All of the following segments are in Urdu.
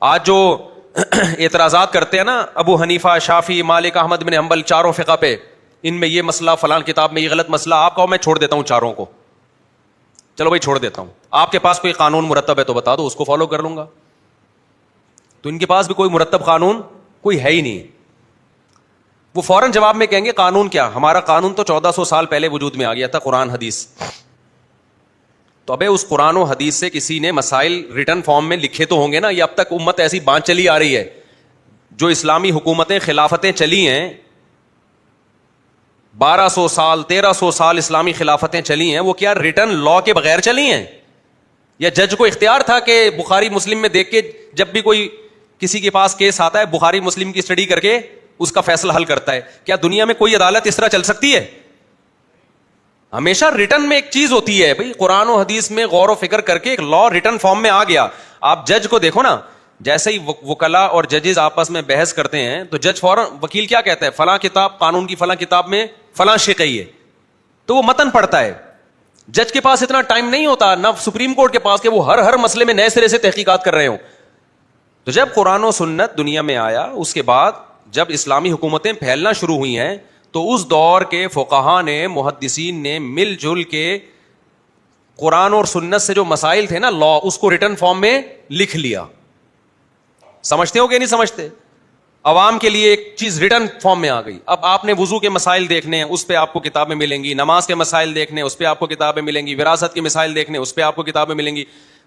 آج جو اعتراضات کرتے ہیں نا ابو حنیفہ، شافعی، مالک، احمد بن حنبل، چاروں فقہ پہ، ان میں یہ مسئلہ فلان کتاب میں یہ غلط مسئلہ، آپ کہو میں چھوڑ دیتا ہوں چاروں کو، چلو بھائی چھوڑ دیتا ہوں، آپ کے پاس کوئی قانون مرتب ہے تو بتا دو، اس کو فالو کر لوں گا۔ تو ان کے پاس بھی کوئی مرتب قانون کوئی ہے ہی نہیں، وہ فوراً جواب میں کہیں گے قانون کیا، ہمارا قانون تو 1400 سال پہلے وجود میں آ گیا تھا، قرآن حدیث۔ تو ابے اس قرآن و حدیث سے کسی نے مسائل ریٹن فارم میں لکھے تو ہوں گے نا، یہ اب تک امت ایسی بانٹ چلی آ رہی ہے، جو اسلامی حکومتیں خلافتیں چلی ہیں 1200 سال 1300 سال اسلامی خلافتیں چلی ہیں، وہ کیا ریٹن لا کے بغیر چلی ہیں؟ یا جج کو اختیار تھا کہ بخاری مسلم میں دیکھ کے جب بھی کوئی کسی کے پاس کیس آتا ہے بخاری مسلم کی اسٹڈی کر کے اس کا فیصلہ حل کرتا ہے؟ کیا دنیا میں کوئی عدالت اس طرح چل سکتی ہے؟ ہمیشہ ریٹن میں ایک چیز ہوتی ہے بھائی، قرآن و حدیث میں غور و فکر کر کے ایک لا ریٹن فارم میں آ گیا۔ آپ جج کو دیکھو نا، جیسے ہی وکلا اور ججز آپس میں بحث کرتے ہیں تو جج فوراً، وکیل کیا کہتا ہے، فلاں کتاب قانون کی فلاں کتاب میں فلاں شے کہی ہے، تو وہ متن پڑھتا ہے۔ جج کے پاس اتنا ٹائم نہیں ہوتا، نہ سپریم کورٹ کے پاس کہ وہ ہر مسئلے میں نئے سرے سے تحقیقات کر رہے ہوں۔ تو جب قرآن و سنت دنیا میں آیا، اس کے بعد جب اسلامی حکومتیں پھیلنا شروع ہوئی ہیں، تو اس دور کے فقہاء نے، محدثین نے مل جل کے قرآن اور سنت سے جو مسائل تھے نا لا، اس کو ریٹن فارم میں لکھ لیا۔ سمجھتے ہو کہ نہیں سمجھتے؟ عوام کے لیے ایک چیز ریٹن فارم میں آ گئی۔ اب آپ نے وضو کے مسائل دیکھنے ہیں، اس پہ آپ کو کتابیں ملیں گی، نماز کے مسائل دیکھنے ہیں، اس پہ آپ کو کتابیں ملیں گی، وراثت کے مسائل دیکھنے، اس پہ آپ کو کتابیں ملیں گی۔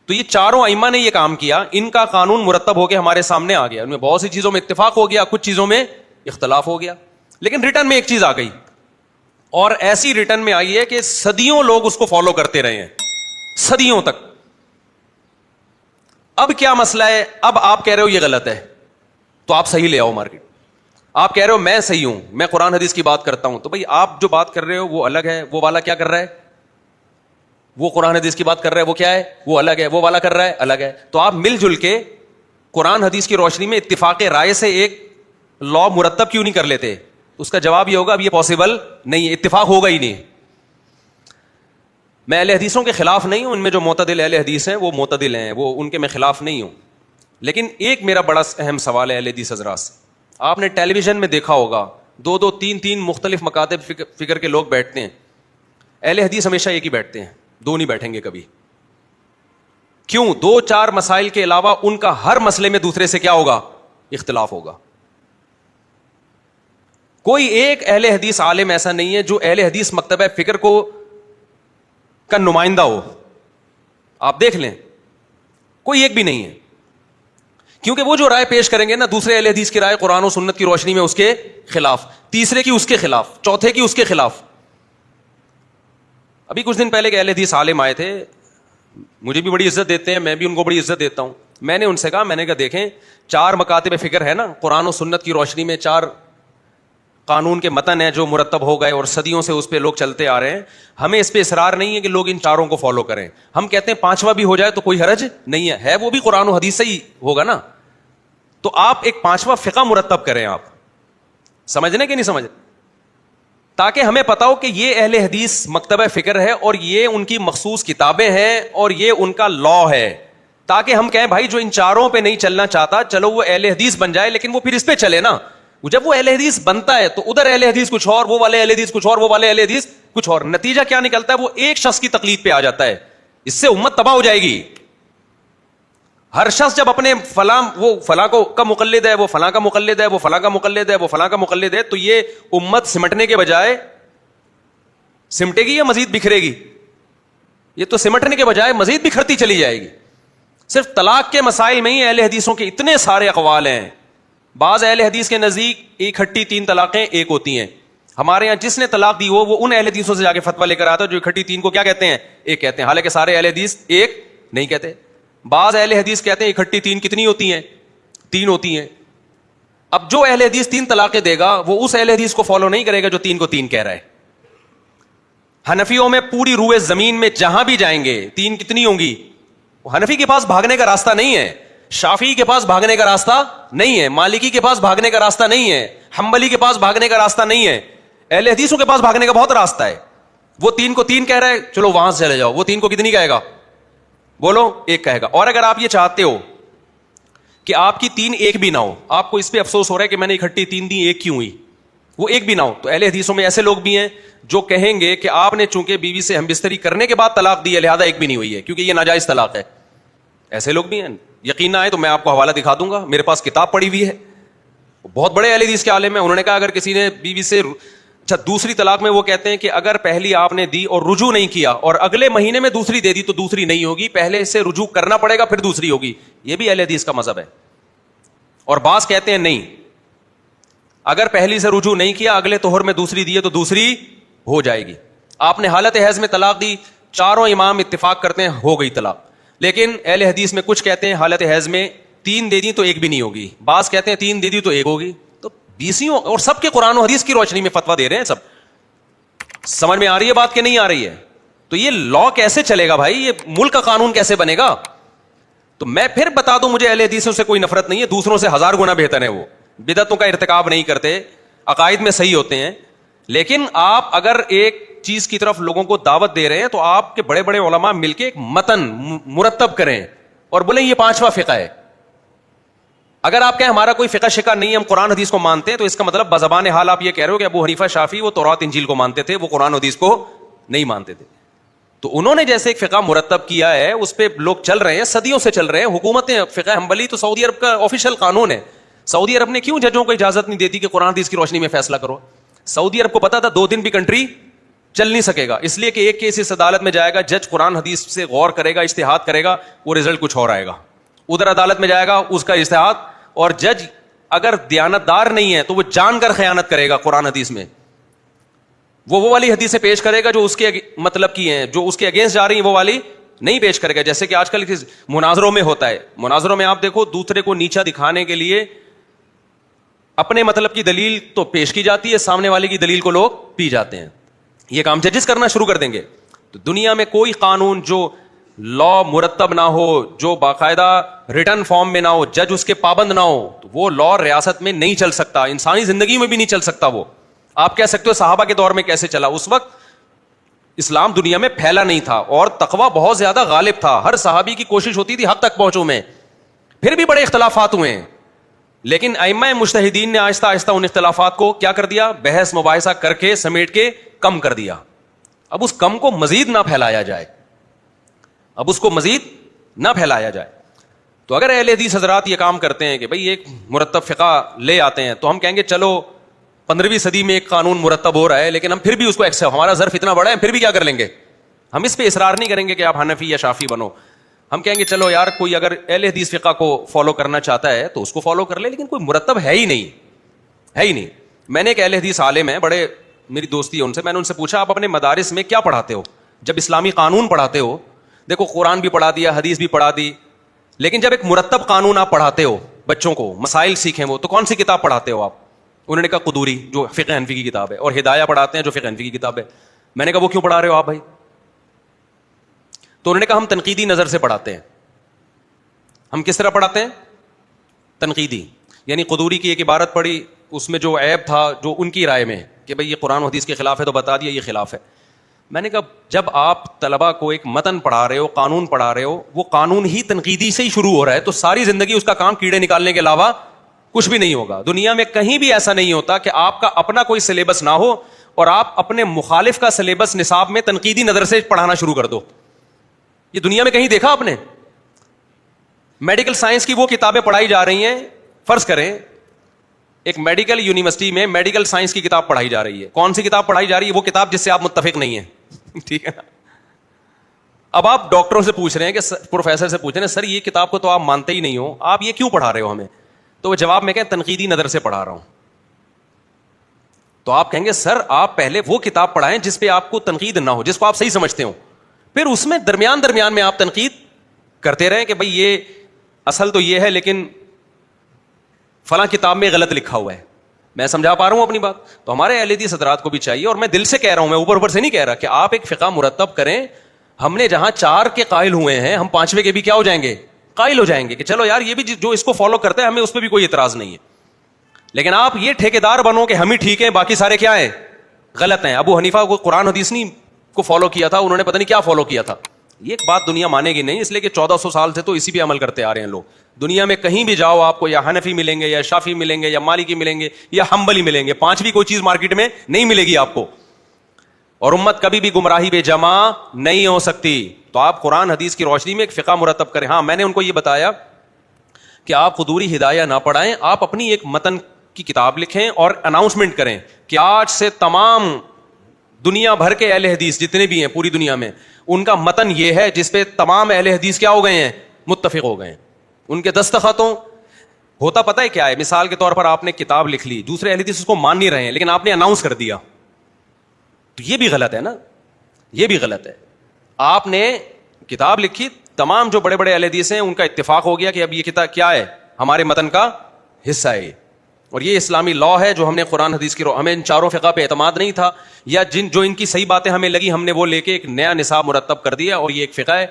تو یہ چاروں ائمہ نے یہ کام کیا، ان کا قانون مرتب ہو کے ہمارے سامنے آ گیا، ان میں بہت سی چیزوں میں اتفاق ہو گیا، کچھ چیزوں میں اختلاف ہو گیا، لیکن ریٹن میں ایک چیز آ گئی، اور ایسی ریٹن میں آئی ہے کہ صدیوں لوگ اس کو فالو کرتے رہے ہیں، صدیوں تک۔ اب کیا مسئلہ ہے؟ اب آپ کہہ رہے ہو یہ غلط ہے تو آپ صحیح لے آؤ مارکیٹ، آپ کہہ رہے ہو میں صحیح ہوں، میں قرآن حدیث کی بات کرتا ہوں، تو بھائی آپ جو بات کر رہے ہو وہ الگ ہے، وہ والا کیا کر رہا ہے؟ وہ قرآن حدیث کی بات کر رہا ہے، وہ کیا ہے؟ وہ الگ ہے، وہ والا کر رہا ہے الگ ہے۔ تو آپ مل جل کے قرآن حدیث کی روشنی میں اتفاق رائے سے ایک لا مرتب کیوں نہیں کر لیتے؟ اس کا جواب یہ ہوگا اب یہ پاسبل نہیں ہے، اتفاق ہوگا ہی نہیں۔ میں اہل حدیثوں کے خلاف نہیں ہوں، ان میں جو معتدل اہل حدیث ہیں وہ معتدل ہیں، وہ ان کے میں خلاف نہیں ہوں، لیکن ایک میرا بڑا اہم سوال ہے اہل حدیث حضرات سے۔ آپ نے ٹیلی ویژن میں دیکھا ہوگا، دو تین مختلف مکاتب فکر کے لوگ بیٹھتے ہیں، اہل حدیث ہمیشہ ایک ہی بیٹھتے ہیں، دو نہیں بیٹھیں گے کبھی۔ کیوں؟ 2-4 مسائل کے علاوہ ان کا ہر مسئلے میں دوسرے سے کیا ہوگا؟ اختلاف ہوگا۔ کوئی ایک اہل حدیث عالم ایسا نہیں ہے جو اہل حدیث مکتبہ فکر کا نمائندہ ہو، آپ دیکھ لیں، کوئی ایک بھی نہیں ہے، کیونکہ وہ جو رائے پیش کریں گے نا، دوسرے اہل حدیث کی رائے قرآن و سنت کی روشنی میں اس کے خلاف، تیسرے کی اس کے خلاف، چوتھے کی اس کے خلاف۔ ابھی کچھ دن پہلے کے اہل حدیث عالم آئے تھے، مجھے بھی بڑی عزت دیتے ہیں، میں بھی ان کو بڑی عزت دیتا ہوں۔ میں نے ان سے کہا، میں نے کہا دیکھیں 4 مکاتب فکر ہے نا، قرآن و سنت کی روشنی میں 4 قانون کے متن ہیں جو مرتب ہو گئے اور صدیوں سے اس پہ لوگ چلتے آ رہے ہیں، ہمیں اس پہ اصرار نہیں ہے کہ لوگ ان 4 کو فالو کریں، ہم کہتے ہیں 5واں بھی ہو جائے تو کوئی حرج نہیں ہے وہ بھی قرآن و حدیث سے ہی ہوگا نا۔ تو آپ ایک 5واں فقہ مرتب کریں، آپ سمجھنے کہ نہیں سمجھ، تاکہ ہمیں پتا ہو کہ یہ اہل حدیث مکتبہ فکر ہے اور یہ ان کی مخصوص کتابیں ہیں اور یہ ان کا لا ہے، تاکہ ہم کہیں بھائی جو ان 4 پہ نہیں چلنا چاہتا چلو وہ اہل حدیث بن جائے، لیکن وہ پھر اس پہ چلے نا۔ جب وہ اہل حدیث بنتا ہے تو ادھر اہل حدیث کچھ اور، وہ والے اہل حدیث کچھ اور، وہ والے اہل حدیث کچھ اور، نتیجہ کیا نکلتا ہے؟ وہ ایک شخص کی تقلید پہ آ جاتا ہے، اس سے امت تباہ ہو جائے گی۔ ہر شخص جب اپنے فلاں، وہ فلاں کو کا مقلد ہے، وہ فلاں کا مقلد ہے، وہ فلاں کا مقلد ہے، وہ فلاں کا مقلد ہے، تو یہ امت سمٹنے کے بجائے سمٹے گی یا مزید بکھرے گی؟ یہ تو سمٹنے کے بجائے مزید بکھرتی چلی جائے گی۔ صرف طلاق کے مسائل میں ہی اہل حدیثوں کے اتنے سارے اقوال ہیں۔ بعض اہل حدیث کے نزدیک 1 3 طلاقیں ایک ہوتی ہیں، ہمارے یہاں جس نے طلاق دی وہ ان اہل حدیثوں سے جا کے فتویٰ لے کر آتا ہے جو 1 3 کو کیا کہتے ہیں؟ ایک کہتے ہیں، حالانکہ سارے اہل حدیث ایک نہیں کہتے۔ بعض اہل حدیث کہتے ہیں 1 3 کتنی ہوتی ہیں؟ 3 ہوتی ہیں۔ اب جو اہل حدیث 3 طلاقیں دے گا وہ اس اہل حدیث کو فالو نہیں کرے گا جو 3 کو 3 کہہ رہا ہے۔ حنفیوں میں پوری روئے زمین میں جہاں بھی جائیں گے 3 کتنی ہوں گی؟ حنفی کے پاس بھاگنے کا راستہ نہیں ہے، شافعی کے پاس بھاگنے کا راستہ نہیں ہے، مالکی کے پاس بھاگنے کا راستہ نہیں ہے، حنبلی کے پاس بھاگنے کا راستہ نہیں ہے۔ اہل حدیثوں کے پاس بھاگنے کا بہت راستہ ہے. وہ 3 کو 3 کہہ رہا ہے, چلو وہاں سے چلے جاؤ. وہ 3 کو کتنی کہے گا؟ بولو, 1 کہے گا. اور اگر آپ یہ چاہتے ہو کہ آپ کی 3 ایک بھی نہ ہو, آپ کو اس پہ افسوس ہو رہا ہے کہ میں نے اکٹھی 3 دی 1 کیوں ہوئی, وہ 1 بھی نہ ہو, تو اہل حدیثوں میں ایسے لوگ بھی ہیں جو کہیں گے کہ آپ نے چونکہ بیوی سے ہم بستری کرنے کے بعد طلاق دی ہے لہذا 1 بھی نہیں ہوئی ہے کیونکہ یہ ناجائز طلاق ہے. ایسے لوگ بھی ہیں. یقین نہ آئے تو میں آپ کو حوالہ دکھا دوں گا, میرے پاس کتاب پڑھی ہوئی ہے, بہت بڑے اہل حدیث کے عالم ہیں. انہوں نے کہا اگر کسی نے بیوی سے, اچھا دوسری طلاق میں وہ کہتے ہیں کہ اگر پہلی آپ نے دی اور رجوع نہیں کیا اور اگلے مہینے میں دوسری دے دی تو دوسری نہیں ہوگی, پہلے سے رجوع کرنا پڑے گا پھر دوسری ہوگی. یہ بھی اہل حدیث کا مذہب ہے. اور بعض کہتے ہیں نہیں, اگر پہلی سے رجوع نہیں کیا اگلے طہر میں دوسری دی ہے تو دوسری ہو جائے گی. آپ نے حالت حیض میں طلاق دی, چاروں امام اتفاق کرتے ہیں ہو گئی طلاق. لیکن اہل حدیث میں کچھ کہتے ہیں حالت حیض میں 3 دے دی تو 1 بھی نہیں ہوگی, بعض کہتے ہیں 3 دے دی تو 1 ہوگی. تو بیسیوں, اور سب کے قرآن و حدیث کی روشنی میں فتویٰ دے رہے ہیں سب. سمجھ میں آ رہی ہے بات کہ نہیں آ رہی ہے؟ تو یہ لا کیسے چلے گا بھائی, یہ ملک کا قانون کیسے بنے گا؟ تو میں پھر بتا دوں, مجھے اہل حدیثوں سے کوئی نفرت نہیں ہے, دوسروں سے 1000 گنا بہتر ہے. وہ بدعتوں کا ارتکاب نہیں کرتے, عقائد میں صحیح ہوتے ہیں. لیکن آپ اگر ایک چیز کی طرف لوگوں کو دعوت دے رہے ہیں تو آپ کے بڑے بڑے علماء مل کے ایک متن مرتب کریں اور بولیں یہ 5واں فقہ ہے. اگر آپ کہیں ہمارا کوئی فقہ شکا نہیں ہے, ہم قرآن حدیث کو مانتے ہیں, تو اس کا مطلب بزبان حال آپ یہ کہہ رہے ہو کہ ابو حنیفہ شافعی وہ تورات انجیل کو مانتے تھے, وہ قرآن حدیث کو نہیں مانتے تھے. تو انہوں نے جیسے ایک فقہ مرتب کیا ہے اس پہ لوگ چل رہے ہیں, صدیوں سے چل رہے ہیں. حکومتیں, فقہ حنبلی تو سعودی عرب کا آفیشیل قانون ہے. سعودی عرب نے کیوں ججوں کو اجازت نہیں دیتی کہ قرآن حدیث کی روشنی میں فیصلہ کرو؟ سعودی عرب کو پتا تھا 2 دن بھی کنٹری چل نہیں سکے گا, اس لیے کہ ایک کیس اس عدالت میں جائے گا, جج قرآن حدیث سے غور کرے گا, اجتہاد کرے گا, وہ رزلٹ کچھ اور آئے گا. ادھر عدالت میں جائے گا, اس کا اجتہاد, اور جج اگر دیانتدار نہیں ہے تو وہ جان کر خیانت کرے گا قرآن حدیث میں. وہ والی حدیثیں پیش کرے گا جو اس کے مطلب کی ہیں, جو اس کے اگینسٹ جا رہی ہیں وہ والی نہیں پیش کرے گا. جیسے کہ آج کل مناظروں میں ہوتا ہے, مناظروں میں آپ دیکھو دوسرے کو نیچا دکھانے کے لیے اپنے مطلب کی دلیل تو پیش کی جاتی ہے, سامنے والے کی دلیل کو لوگ پی جاتے ہیں. یہ کام ججز کرنا شروع کر دیں گے. تو دنیا میں کوئی قانون جو لا مرتب نہ ہو, جو باقاعدہ ریٹن فارم میں نہ ہو, جج اس کے پابند نہ ہو, تو وہ لا ریاست میں نہیں چل سکتا, انسانی زندگی میں بھی نہیں چل سکتا. وہ آپ کہہ سکتے ہو صحابہ کے دور میں کیسے چلا, اس وقت اسلام دنیا میں پھیلا نہیں تھا اور تقویٰ بہت زیادہ غالب تھا. ہر صحابی کی کوشش ہوتی تھی حق تک پہنچوں میں, پھر بھی بڑے اختلافات ہوئے ہیں. لیکن ائمہ مجتہدین نے آہستہ آہستہ ان اختلافات کو کیا کر دیا, بحث مباحثہ کر کے سمیٹ کے کم کر دیا. اب اس کم کو مزید نہ پھیلایا جائے, اب اس کو مزید نہ پھیلایا جائے. تو اگر اہل حدیث حضرات یہ کام کرتے ہیں کہ بھئی ایک مرتب فقہ لے آتے ہیں, تو ہم کہیں گے چلو 15ویں صدی میں ایک قانون مرتب ہو رہا ہے, لیکن ہم پھر بھی اس کو ہمارا ظرف اتنا بڑا ہے, پھر بھی کیا کر لیں گے, ہم اس پہ اصرار نہیں کریں گے کہ آپ حنفی یا شافعی بنو. ہم کہیں گے چلو یار کوئی اگر اہل حدیث فقہ کو فالو کرنا چاہتا ہے تو اس کو فالو کر لے, لیکن کوئی مرتب ہے ہی نہیں. میں نے ایک اہل حدیث عالم ہے, بڑے میری دوستی ہے ان سے, میں نے ان سے پوچھا آپ اپنے مدارس میں کیا پڑھاتے ہو جب اسلامی قانون پڑھاتے ہو؟ دیکھو قرآن بھی پڑھا دیا, حدیث بھی پڑھا دی, لیکن جب ایک مرتب قانون آپ پڑھاتے ہو بچوں کو, مسائل سیکھیں وہ, تو کون سی کتاب پڑھاتے ہو آپ؟ انہوں نے کہا قدوری جو فقہ حنفی کی کتاب ہے, اور ہدایہ پڑھاتے ہیں جو فقہ حنفی کی کتاب ہے. میں نے کہا وہ کیوں پڑھا رہے ہو آپ بھائی؟ تو انہوں نے کہا ہم تنقیدی نظر سے پڑھاتے ہیں. ہم کس طرح پڑھاتے ہیں؟ تنقیدی, یعنی قدوری کی ایک عبارت پڑھی, اس میں جو عیب تھا جو ان کی رائے میں کہ بھئی یہ قرآن و حدیث کے خلاف ہے تو بتا دیا یہ خلاف ہے. میں نے کہا جب آپ طلبہ کو ایک متن پڑھا رہے ہو, قانون پڑھا رہے ہو, وہ قانون ہی تنقیدی سے ہی شروع ہو رہا ہے, تو ساری زندگی اس کا کام کیڑے نکالنے کے علاوہ کچھ بھی نہیں ہوگا. دنیا میں کہیں بھی ایسا نہیں ہوتا کہ آپ کا اپنا کوئی سلیبس نہ ہو اور آپ اپنے مخالف کا سلیبس نصاب میں تنقیدی نظر سے پڑھانا شروع کر دو. یہ دنیا میں کہیں دیکھا آپ نے؟ میڈیکل سائنس کی وہ کتابیں پڑھائی جا رہی ہیں, فرض کریں ایک میڈیکل یونیورسٹی میں میڈیکل سائنس کی کتاب پڑھائی جا رہی ہے. کون سی کتاب پڑھائی جا رہی ہے؟ وہ کتاب جس سے آپ متفق نہیں ہیں. ٹھیک ہے نا. اب آپ ڈاکٹروں سے پوچھ رہے ہیں, کہ پروفیسر سے پوچھ رہے ہیں سر یہ کتاب کو تو آپ مانتے ہی نہیں ہو, آپ یہ کیوں پڑھا رہے ہو ہمیں؟ تو وہ جواب میں کہیں تنقیدی نظر سے پڑھا رہا ہوں. تو آپ کہیں گے سر آپ پہلے وہ کتاب پڑھائیں جس پہ آپ کو تنقید نہ ہو, جس کو آپ صحیح سمجھتے ہو, پھر اس میں درمیان میں آپ تنقید کرتے رہیں کہ بھئی یہ اصل تو یہ ہے لیکن فلاں کتاب میں غلط لکھا ہوا ہے. میں سمجھا پا رہا ہوں اپنی بات؟ تو ہمارے اہل حدیث حضرات کو بھی چاہیے, اور میں دل سے کہہ رہا ہوں, میں اوپر سے نہیں کہہ رہا, کہ آپ ایک فقہ مرتب کریں. ہم نے جہاں 4 کے قائل ہوئے ہیں, ہم 5ویں کے بھی کیا ہو جائیں گے؟ قائل ہو جائیں گے, کہ چلو یار یہ بھی جو اس کو فالو کرتا ہے ہمیں اس پہ بھی کوئی اعتراض نہیں ہے. لیکن آپ یہ ٹھیکیدار بنو کہ ہم ہی ٹھیک ہیں باقی سارے کیا ہیں غلط ہیں. ابو حنیفہ کو قرآن حدیث نہیں کو فالو کیا تھا, انہوں نے پتہ نہیں کیا فالو کیا تھا. یہ ایک بات دنیا مانے گی نہیں, اس لیے کہ 1400 سال سے تو اسی پہ عمل کرتے آ رہے ہیں لوگ. دنیا میں کہیں بھی جاؤ آپ کو یا حنفی ملیں گے یا شافعی ملیں گے یا مالکی ملیں گے یا حنبلی ملیں گے, پانچویں کوئی چیز مارکیٹ میں نہیں ملے گی آپ کو. اور امت کبھی بھی گمراہی پہ جمع نہیں ہو سکتی. تو آپ قرآن حدیث کی روشنی میں ایک فقہ مرتب کریں. ہاں میں نے ان کو یہ بتایا کہ آپ قدوری ہدایہ نہ پڑھائیں, آپ اپنی ایک متن کی کتاب لکھیں اور اناؤنسمنٹ کریں کہ آج سے تمام دنیا بھر کے اہل حدیث جتنے بھی ہیں پوری دنیا میں, ان کا متن یہ ہے جس پہ تمام اہل حدیث کیا ہو گئے ہیں, متفق ہو گئے ہیں. ان کے دستخطوں ہوتا پتہ ہے کیا ہے, مثال کے طور پر آپ نے کتاب لکھ لی, دوسرے اہل حدیث اس کو مان نہیں رہے ہیں لیکن آپ نے اناؤنس کر دیا, تو یہ بھی غلط ہے نا, یہ بھی غلط ہے. آپ نے کتاب لکھی, تمام جو بڑے بڑے اہل حدیث ہیں ان کا اتفاق ہو گیا کہ اب یہ کتاب کیا ہے, ہمارے متن کا حصہ ہے, اور یہ اسلامی لا ہے جو ہم نے قرآن حدیث کی ہمیں ان چاروں فقہ پہ اعتماد نہیں تھا, یا جو ان کی صحیح باتیں ہمیں لگی ہم نے وہ لے کے ایک نیا نصاب مرتب کر دیا اور یہ ایک فقہ ہے,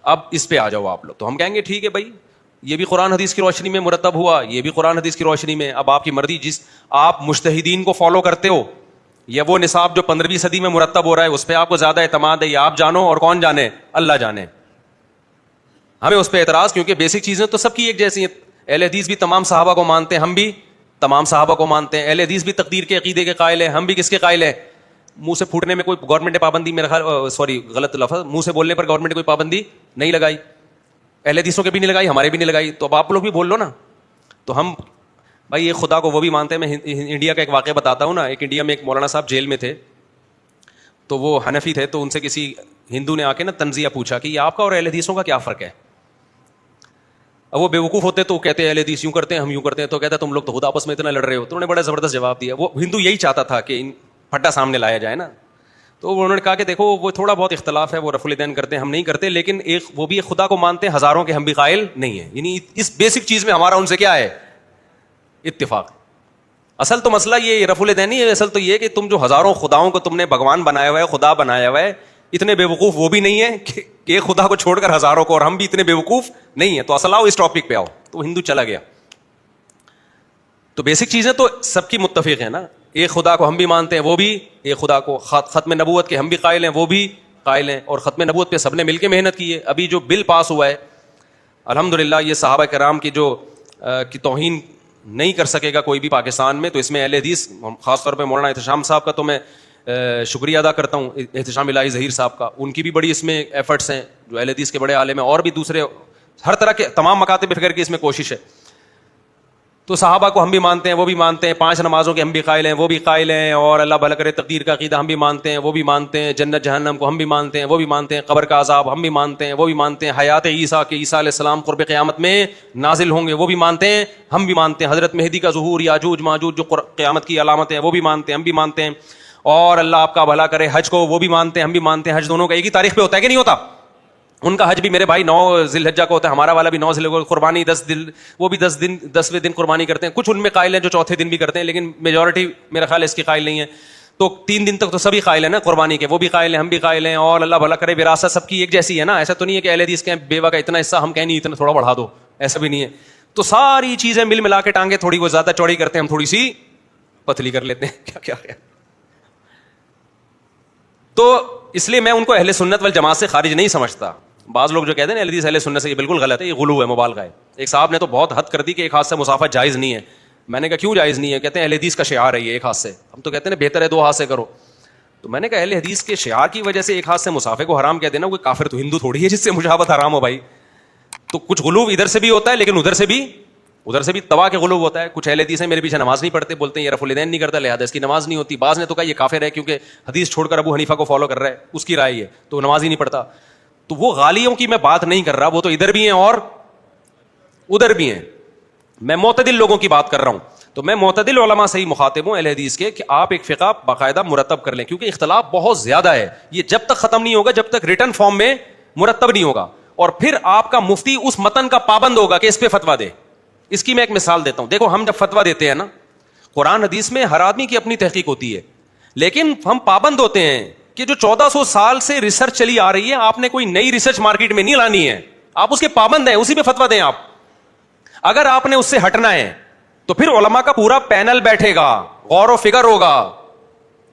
اب اس پہ آ جاؤ آپ لوگ. تو ہم کہیں گے ٹھیک ہے بھائی, یہ بھی قرآن حدیث کی روشنی میں مرتب ہوا, یہ بھی قرآن حدیث کی روشنی میں, اب آپ کی مرضی. جس آپ مجتہدین کو فالو کرتے ہو یا وہ نصاب جو 15ویں صدی میں مرتب ہو رہا ہے اس پہ آپ کو زیادہ اعتماد ہے, یا آپ جانو اور کون جانے, اللہ جانے. ہمیں اس پہ اعتراض, کیونکہ بیسک چیزیں تو سب کی ایک جیسی ہیں. اہل حدیث بھی تمام صحابہ کو مانتے ہیں, ہم بھی تمام صحابہ کو مانتے ہیں. اہل حدیث بھی تقدیر کے عقیدے کے قائل ہیں, ہم بھی کس کے قائل ہیں. منہ سے پھوٹنے میں کوئی گورنمنٹ پابندی, میرا خیال سوری غلط لفظ, منہ سے بولنے پر گورنمنٹ کوئی پابندی نہیں لگائی, اہل حدیثوں کے بھی نہیں لگائی, ہمارے بھی نہیں لگائی, تو اب آپ لوگ بھی بول لو نا. تو ہم بھائی یہ خدا کو وہ بھی مانتے ہیں. میں انڈیا کا ایک واقعہ بتاتا ہوں نا. ایک انڈیا میں ایک مولانا صاحب جیل میں تھے, تو وہ حنفی تھے, تو ان سے کسی ہندو نے آ کے نا تنزیہ پوچھا کہ یہ آپ کا اور اہل حدیثوں کا کیا فرق ہے. اب وہ بیوقوف ہوتے تو کہتے ہیں اہل حدیث یوں کرتے ہیں, ہم یوں کرتے ہیں. تو کہتا ہے تم لوگ تو خود آپس میں اتنا لڑ رہے ہو. تو انہوں نے بڑا زبردست جواب دیا. وہ ہندو یہی چاہتا تھا کہ ان پھٹا سامنے لایا جائے نا. تو انہوں نے کہا کہ دیکھو وہ تھوڑا بہت اختلاف ہے, وہ رفع الدین کرتے ہیں, ہم نہیں کرتے, لیکن ایک وہ بھی خدا کو مانتے ہیں, ہزاروں کے ہم بھی قائل نہیں ہیں. یعنی اس بیسک چیز میں ہمارا ان سے کیا ہے, اتفاق. اصل تو مسئلہ یہ رفع الدین نہیں ہے, اصل تو یہ کہ تم جو ہزاروں خداؤں کو تم نے بھگوان بنایا ہوا ہے, خدا بنایا ہوا ہے, اتنے بیوقوف وہ بھی نہیں ہے کہ ایک خدا کو چھوڑ کر ہزاروں کو, اور ہم بھی اتنے بیوقوف نہیں ہیں. تو اصل آؤ اس ٹاپک پہ آؤ. تو ہندو چلا گیا. تو بیسک چیزیں تو سب کی متفق ہے نا. ایک خدا کو ہم بھی مانتے ہیں, وہ بھی ایک خدا کو. ختم نبوت کے ہم بھی قائل ہیں, وہ بھی قائل ہیں, اور ختم نبوت پہ سب نے مل کے محنت کی ہے. ابھی جو بل پاس ہوا ہے الحمدللہ, یہ صحابہ کرام کی جو کی توہین نہیں کر سکے گا کوئی بھی پاکستان میں. تو اس میں اہل حدیث خاص طور پہ مولانا احتشام صاحب کا تو میں شکریہ ادا کرتا ہوں, احتشام الہی ظہیر صاحب کا. ان کی بھی بڑی اس میں ایفرٹس ہیں, جو اہل حدیث کے بڑے عالم ہیں, اور بھی دوسرے ہر طرح کے تمام مکاتب فکر کی اس میں کوشش ہے. تو صحابہ کو ہم بھی مانتے ہیں, وہ بھی مانتے ہیں, 5 نمازوں کے ہم بھی قائل ہیں, وہ بھی قائل ہیں, اور اللہ بھلا کرے تقدیر کا عقیدہ ہم بھی مانتے ہیں, وہ بھی مانتے ہیں, جنت جہنم کو ہم بھی مانتے ہیں, وہ بھی مانتے ہیں, قبر کا عذاب ہم بھی مانتے ہیں, وہ بھی مانتے ہیں, حیات عیسیٰ کہ عیسیٰ علیہ السلام قرب قیامت میں نازل ہوں گے, وہ بھی مانتے ہیں, ہم بھی مانتے ہیں, حضرت مہدی کا ظہور, یاجوج ماجوج جو قیامت کی علامتیں ہیں وہ بھی مانتے ہیں, ہم بھی مانتے ہیں, اور اللہ آپ کا بھلا کرے حج کو وہ بھی مانتے ہیں, ہم بھی مانتے ہیں. حج دونوں کا ایک ہی تاریخ پہ ہوتا ہے کہ نہیں ہوتا؟ ان کا حج بھی میرے بھائی 9 ذی الحجہ کو ہوتا ہے, ہمارا والا بھی 9 ذی الحجہ. قربانی 10 دن, وہ بھی 10ویں دن قربانی کرتے ہیں. کچھ ان میں قائل ہیں جو چوتھے دن بھی کرتے ہیں, لیکن میجورٹی میرا خیال اس کی قائل نہیں ہے. تو 3 دن تک تو سبھی قائل ہیں نا قربانی کے, وہ بھی قائل ہیں, ہم بھی قائل ہیں, اور اللہ بھلا کرے وراثت سب کی ایک جیسی ہے نا. ایسا تو نہیں ہے کہ اہل حدیث کے بیوہ کا اتنا حصہ ہم کہیں نہیں اتنا تھوڑا بڑھا دو, ایسا بھی نہیں ہے. تو ساری چیزیں مل ملا کے ٹانگیں تھوڑی وہ زیادہ چوڑی کرتے ہیں, ہم تھوڑی سی پتلی کر لیتے ہیں. کیا کیا ہے. تو اس لیے میں ان کو اہل سنت والجماعت سے خارج نہیں سمجھتا. بعض لوگ جو کہتے ہیں نا اہل حدیث اہل سنت سے, یہ بالکل غلط ہے, یہ غلو ہے, مبالغہ ہے. ایک صاحب نے تو بہت حد کر دی کہ ایک ہاتھ سے مسافت جائز نہیں ہے. میں نے کہا کیوں جائز نہیں ہے؟ کہتے ہیں اہل حدیث کا شعار ہے یہ, ایک ہاتھ سے. ہم تو کہتے ہیں بہتر ہے 2 ہاتھ سے کرو. تو میں نے کہا اہل حدیث کے شعار کی وجہ سے ایک ہاتھ سے مسافے کو حرام کہہ دینا, کوئی کافر تو ہندو تھوڑی ہے جس سے مشابہت حرام ہو بھائی. تو کچھ غلو ادھر سے بھی ہوتا ہے, لیکن ادھر سے بھی تباہ کے غلو ہوتا ہے. کچھ اہل حدیث ہیں میرے پیچھے نماز نہیں پڑھتے, بولتے ہیں یہ رفع الدین نہیں کرتا لہذا اس کی نماز نہیں ہوتی. بعض نے تو کہا یہ کافر ہے کیونکہ حدیث چھوڑ کر ابو حنیفہ کو فالو کر رہا ہے, اس کی رائے ہے تو نماز ہی نہیں پڑھتا. تو وہ غالیوں کی میں بات نہیں کر رہا, وہ تو ادھر بھی ہیں اور ادھر بھی ہیں. میں معتدل لوگوں کی بات کر رہا ہوں. تو میں معتدل علماء سے ہی مخاطب ہوں اہل حدیث کے, کہ آپ ایک فقہ باقاعدہ مرتب کر لیں, کیونکہ اختلاف بہت زیادہ ہے. یہ جب تک ختم نہیں ہوگا جب تک ریٹن فارم میں مرتب نہیں ہوگا, اور پھر آپ کا مفتی اس متن کا پابند ہوگا کہ اس پہ فتویٰ دے. اس کی میں ایک مثال دیتا ہوں. دیکھو ہم جب فتویٰ دیتے ہیں نا, قرآن حدیث میں ہر آدمی کی اپنی تحقیق ہوتی ہے, لیکن ہم پابند ہوتے ہیں کہ جو 1400 سال سے ریسرچ چلی آ رہی ہے, آپ نے کوئی نئی ریسرچ مارکیٹ میں نہیں لانی ہے, آپ اس کے پابند ہیں, اسی پہ فتویٰ دیں آپ. اگر آپ نے اس سے ہٹنا ہے تو پھر علماء کا پورا پینل بیٹھے گا, غور و فکر ہوگا,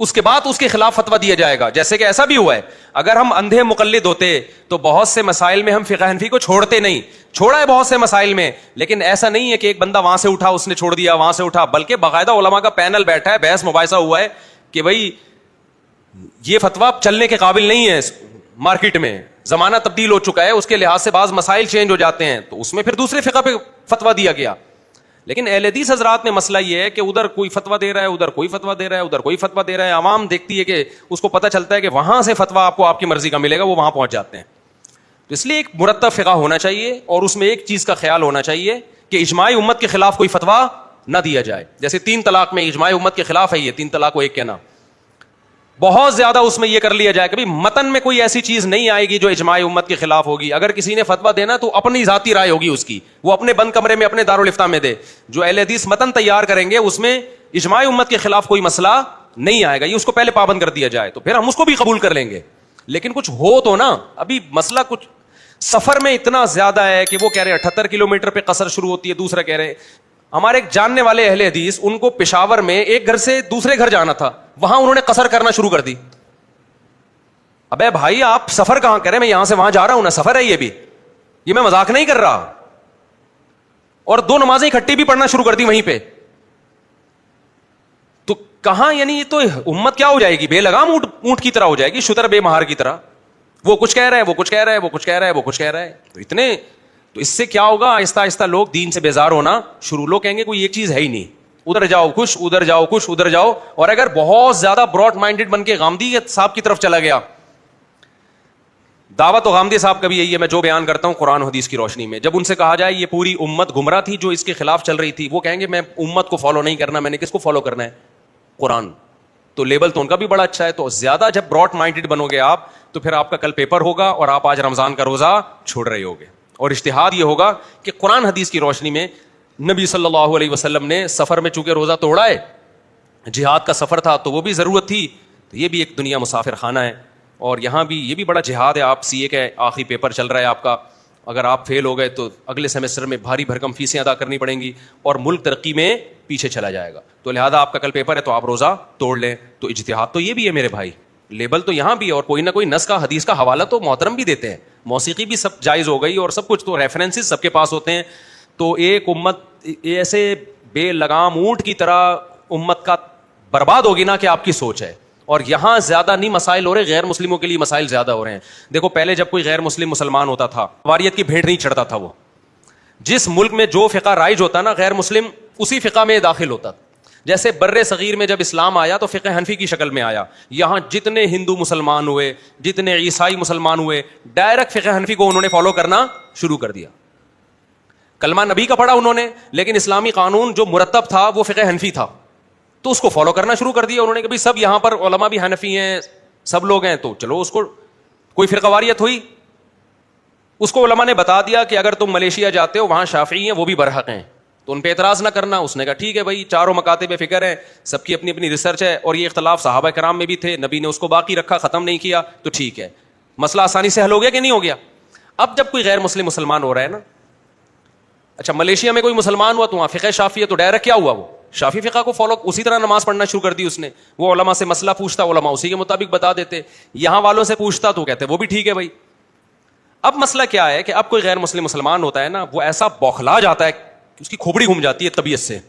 اس کے بعد اس کے خلاف فتویٰ دیا جائے گا. جیسے کہ ایسا بھی ہوا ہے, اگر ہم اندھے مقلد ہوتے تو بہت سے مسائل میں ہم فقہ حنفی کو چھوڑتے نہیں. چھوڑا ہے بہت سے مسائل میں, لیکن ایسا نہیں ہے کہ ایک بندہ وہاں سے اٹھا اس نے چھوڑ دیا, وہاں سے اٹھا, بلکہ باقاعدہ علماء کا پینل بیٹھا ہے, بحث مباحثہ ہوا ہے کہ بھائی یہ فتویٰ چلنے کے قابل نہیں ہے مارکیٹ میں, زمانہ تبدیل ہو چکا ہے, اس کے لحاظ سے بعض مسائل چینج ہو جاتے ہیں, تو اس میں پھر دوسرے فقہ پہ فتویٰ دیا گیا. لیکن اہل حدیث حضرات میں مسئلہ یہ ہے کہ ادھر کوئی فتویٰ دے رہا ہے, ادھر کوئی فتویٰ دے رہا ہے, ادھر کوئی فتویٰ دے رہا ہے. عوام دیکھتی ہے کہ اس کو پتہ چلتا ہے کہ وہاں سے فتویٰ آپ کو آپ کی مرضی کا ملے گا, وہ وہاں پہنچ جاتے ہیں. تو اس لیے ایک مرتب فقہ ہونا چاہیے, اور اس میں ایک چیز کا خیال ہونا چاہیے کہ اجماع امت کے خلاف کوئی فتویٰ نہ دیا جائے. جیسے 3 طلاق میں اجماع امت کے خلاف ہے, یہ 3 طلاق کو ایک کہنا, بہت زیادہ اس میں یہ کر لیا جائے. کبھی متن میں کوئی ایسی چیز نہیں آئے گی جو اجماع امت کے خلاف ہوگی. اگر کسی نے فتویٰ دینا تو اپنی ذاتی رائے ہوگی اس کی, وہ اپنے بند کمرے میں اپنے دارالافتاء میں دے. جو اہل حدیث متن تیار کریں گے اس میں اجماع امت کے خلاف کوئی مسئلہ نہیں آئے گا, یہ اس کو پہلے پابند کر دیا جائے تو پھر ہم اس کو بھی قبول کر لیں گے. لیکن کچھ ہو تو نا, ابھی مسئلہ کچھ سفر میں اتنا زیادہ ہے کہ وہ کہہ رہے 78 کلومیٹر پہ قصر شروع ہوتی ہے, دوسرا کہہ رہے. ہمارے ایک جاننے والے اہل حدیث, ان کو پشاور میں ایک گھر سے دوسرے گھر جانا تھا, وہاں انہوں نے قصر کرنا شروع کر دی. ابے بھائی آپ سفر کہاں کریں, میں یہاں سے وہاں جا رہا ہوں نا, سفر ہے یہ میں مذاق نہیں کر رہا. اور 2 نمازیں اکٹھی بھی پڑھنا شروع کر دی وہیں پہ. تو کہاں, یعنی یہ تو امت کیا ہو جائے گی, بے لگام اونٹ کی طرح ہو جائے گی, شتر بے مہار کی طرح. وہ کچھ کہہ رہا ہے, وہ کچھ کہہ رہا ہے, وہ کچھ کہہ رہا ہے, وہ کچھ کہہ رہا ہے. تو اس سے کیا ہوگا, آہستہ آہستہ لوگ دین سے بیزار ہونا شروع. لوگ کہیں گے کوئی ایک چیز ہے ہی نہیں, ادھر جاؤ کچھ, ادھر جاؤ کچھ, ادھر جاؤ. اور اگر بہت زیادہ براڈ مائنڈڈ بن کے غامدی صاحب کی طرف چلا گیا, دعوت و غامدی صاحب کا بھی یہی ہے, میں جو بیان کرتا ہوں قرآن و حدیث کی روشنی میں. جب ان سے کہا جائے یہ پوری امت گمراہ تھی جو اس کے خلاف چل رہی تھی, وہ کہیں گے میں امت کو فالو نہیں کرنا, میں نے کس کو فالو کرنا ہے, قرآن. تو لیبل تو ان کا بھی بڑا اچھا ہے. تو زیادہ جب براڈ مائنڈڈ بنو گے آپ, تو پھر آپ کا کل پیپر ہوگا اور آپ آج رمضان کا روزہ چھوڑ رہے ہوگے. اور اجتہاد یہ ہوگا کہ قرآن حدیث کی روشنی میں نبی صلی اللہ علیہ وسلم نے سفر میں چونکہ روزہ توڑا ہے, جہاد کا سفر تھا تو وہ بھی ضرورت تھی, تو یہ بھی ایک دنیا مسافر خانہ ہے. اور یہاں بھی یہ بھی بڑا جہاد ہے. آپ CA کا آخری پیپر چل رہا ہے آپ کا, اگر آپ فیل ہو گئے تو اگلے سیمسٹر میں بھاری بھرکم فیسیں ادا کرنی پڑیں گی, اور ملک ترقی میں پیچھے چلا جائے گا. تو لہٰذا آپ کا کل پیپر ہے تو آپ روزہ توڑ لیں. تو اجتہاد تو یہ بھی ہے میرے بھائی, لیبل تو یہاں بھی ہے, اور کوئی نہ کوئی نص کا حدیث کا حوالہ تو محترم بھی دیتے ہیں. موسیقی بھی سب جائز ہو گئی, اور سب کچھ تو ریفرنسز سب کے پاس ہوتے ہیں. تو ایک امت ایسے بے لگام اونٹ کی طرح امت کا برباد ہوگی نا کہ آپ کی سوچ ہے. اور یہاں زیادہ نہیں مسائل ہو رہے, غیر مسلموں کے لیے مسائل زیادہ ہو رہے ہیں. دیکھو پہلے جب کوئی غیر مسلم مسلمان ہوتا تھا, واریت کی بھیڑ نہیں چڑھتا تھا. وہ جس ملک میں جو فقہ رائج ہوتا نا, غیر مسلم اسی فقہ میں داخل ہوتا. جیسے بر صغیر میں جب اسلام آیا تو فقہ حنفی کی شکل میں آیا. یہاں جتنے ہندو مسلمان ہوئے, جتنے عیسائی مسلمان ہوئے, ڈائریکٹ فقہ حنفی کو انہوں نے فالو کرنا شروع کر دیا. کلمہ نبی کا پڑھا انہوں نے, لیکن اسلامی قانون جو مرتب تھا وہ فقہ حنفی تھا, تو اس کو فالو کرنا شروع کر دیا انہوں نے کہ بھائی سب یہاں پر علماء بھی حنفی ہیں, سب لوگ ہیں, تو چلو اس کو کوئی فرقہ واریت ہوئی. اس کو علماء نے بتا دیا کہ اگر تم ملیشیا جاتے ہو وہاں شافعی ہیں, وہ بھی برحق ہیں, تو ان پہ اعتراض نہ کرنا. اس نے کہا ٹھیک ہے بھائی, چاروں مکاتب فکر ہیں, سب کی اپنی اپنی ریسرچ ہے, اور یہ اختلاف صحابہ کرام میں بھی تھے, نبی نے اس کو باقی رکھا, ختم نہیں کیا, تو ٹھیک ہے, مسئلہ آسانی سے حل ہو گیا کہ نہیں ہو گیا. اب جب کوئی غیر مسلم مسلمان ہو رہا ہے نا, اچھا ملیشیا میں کوئی مسلمان ہوا تو وہاں فقہ شافعی ہے, تو ڈائریکٹ کیا ہوا, وہ شافعی فقہ کو فالو, اسی طرح نماز پڑھنا شروع کر دی اس نے. وہ علماء سے مسئلہ پوچھتا, علماء اسی کے مطابق بتا دیتے. یہاں والوں سے پوچھتا تو کہتے وہ بھی ٹھیک ہے بھائی. اب مسئلہ کیا ہے کہ اب کوئی غیر مسلم مسلمان ہوتا ہے نا, وہ ایسا بوکھلا جاتا ہے کہ اس کی کھوپڑی گھوم جاتی ہے طبیعت سے.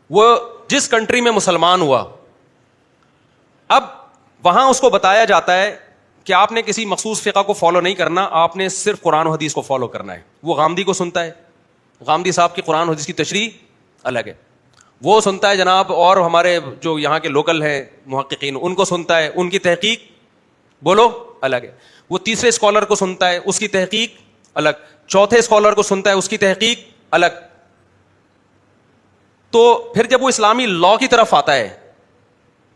وہ جس کنٹری میں مسلمان ہوا, اب وہاں اس کو بتایا جاتا ہے کہ آپ نے کسی مخصوص فقہ کو فالو نہیں کرنا, آپ نے صرف قرآن و حدیث کو فالو کرنا ہے. وہ غامدی کو سنتا ہے, غامدی صاحب کی قرآن و حدیث کی تشریح الگ ہے, وہ سنتا ہے جناب, اور ہمارے جو یہاں کے لوکل ہیں محققین ان کو سنتا ہے, ان کی تحقیق بولو الگ ہے. وہ تیسرے اسکالر کو سنتا ہے, اس کی تحقیق الگ, چوتھے اسکالر کو سنتا ہے, اس کی تحقیق الگ. تو پھر جب وہ اسلامی لا کی طرف آتا ہے,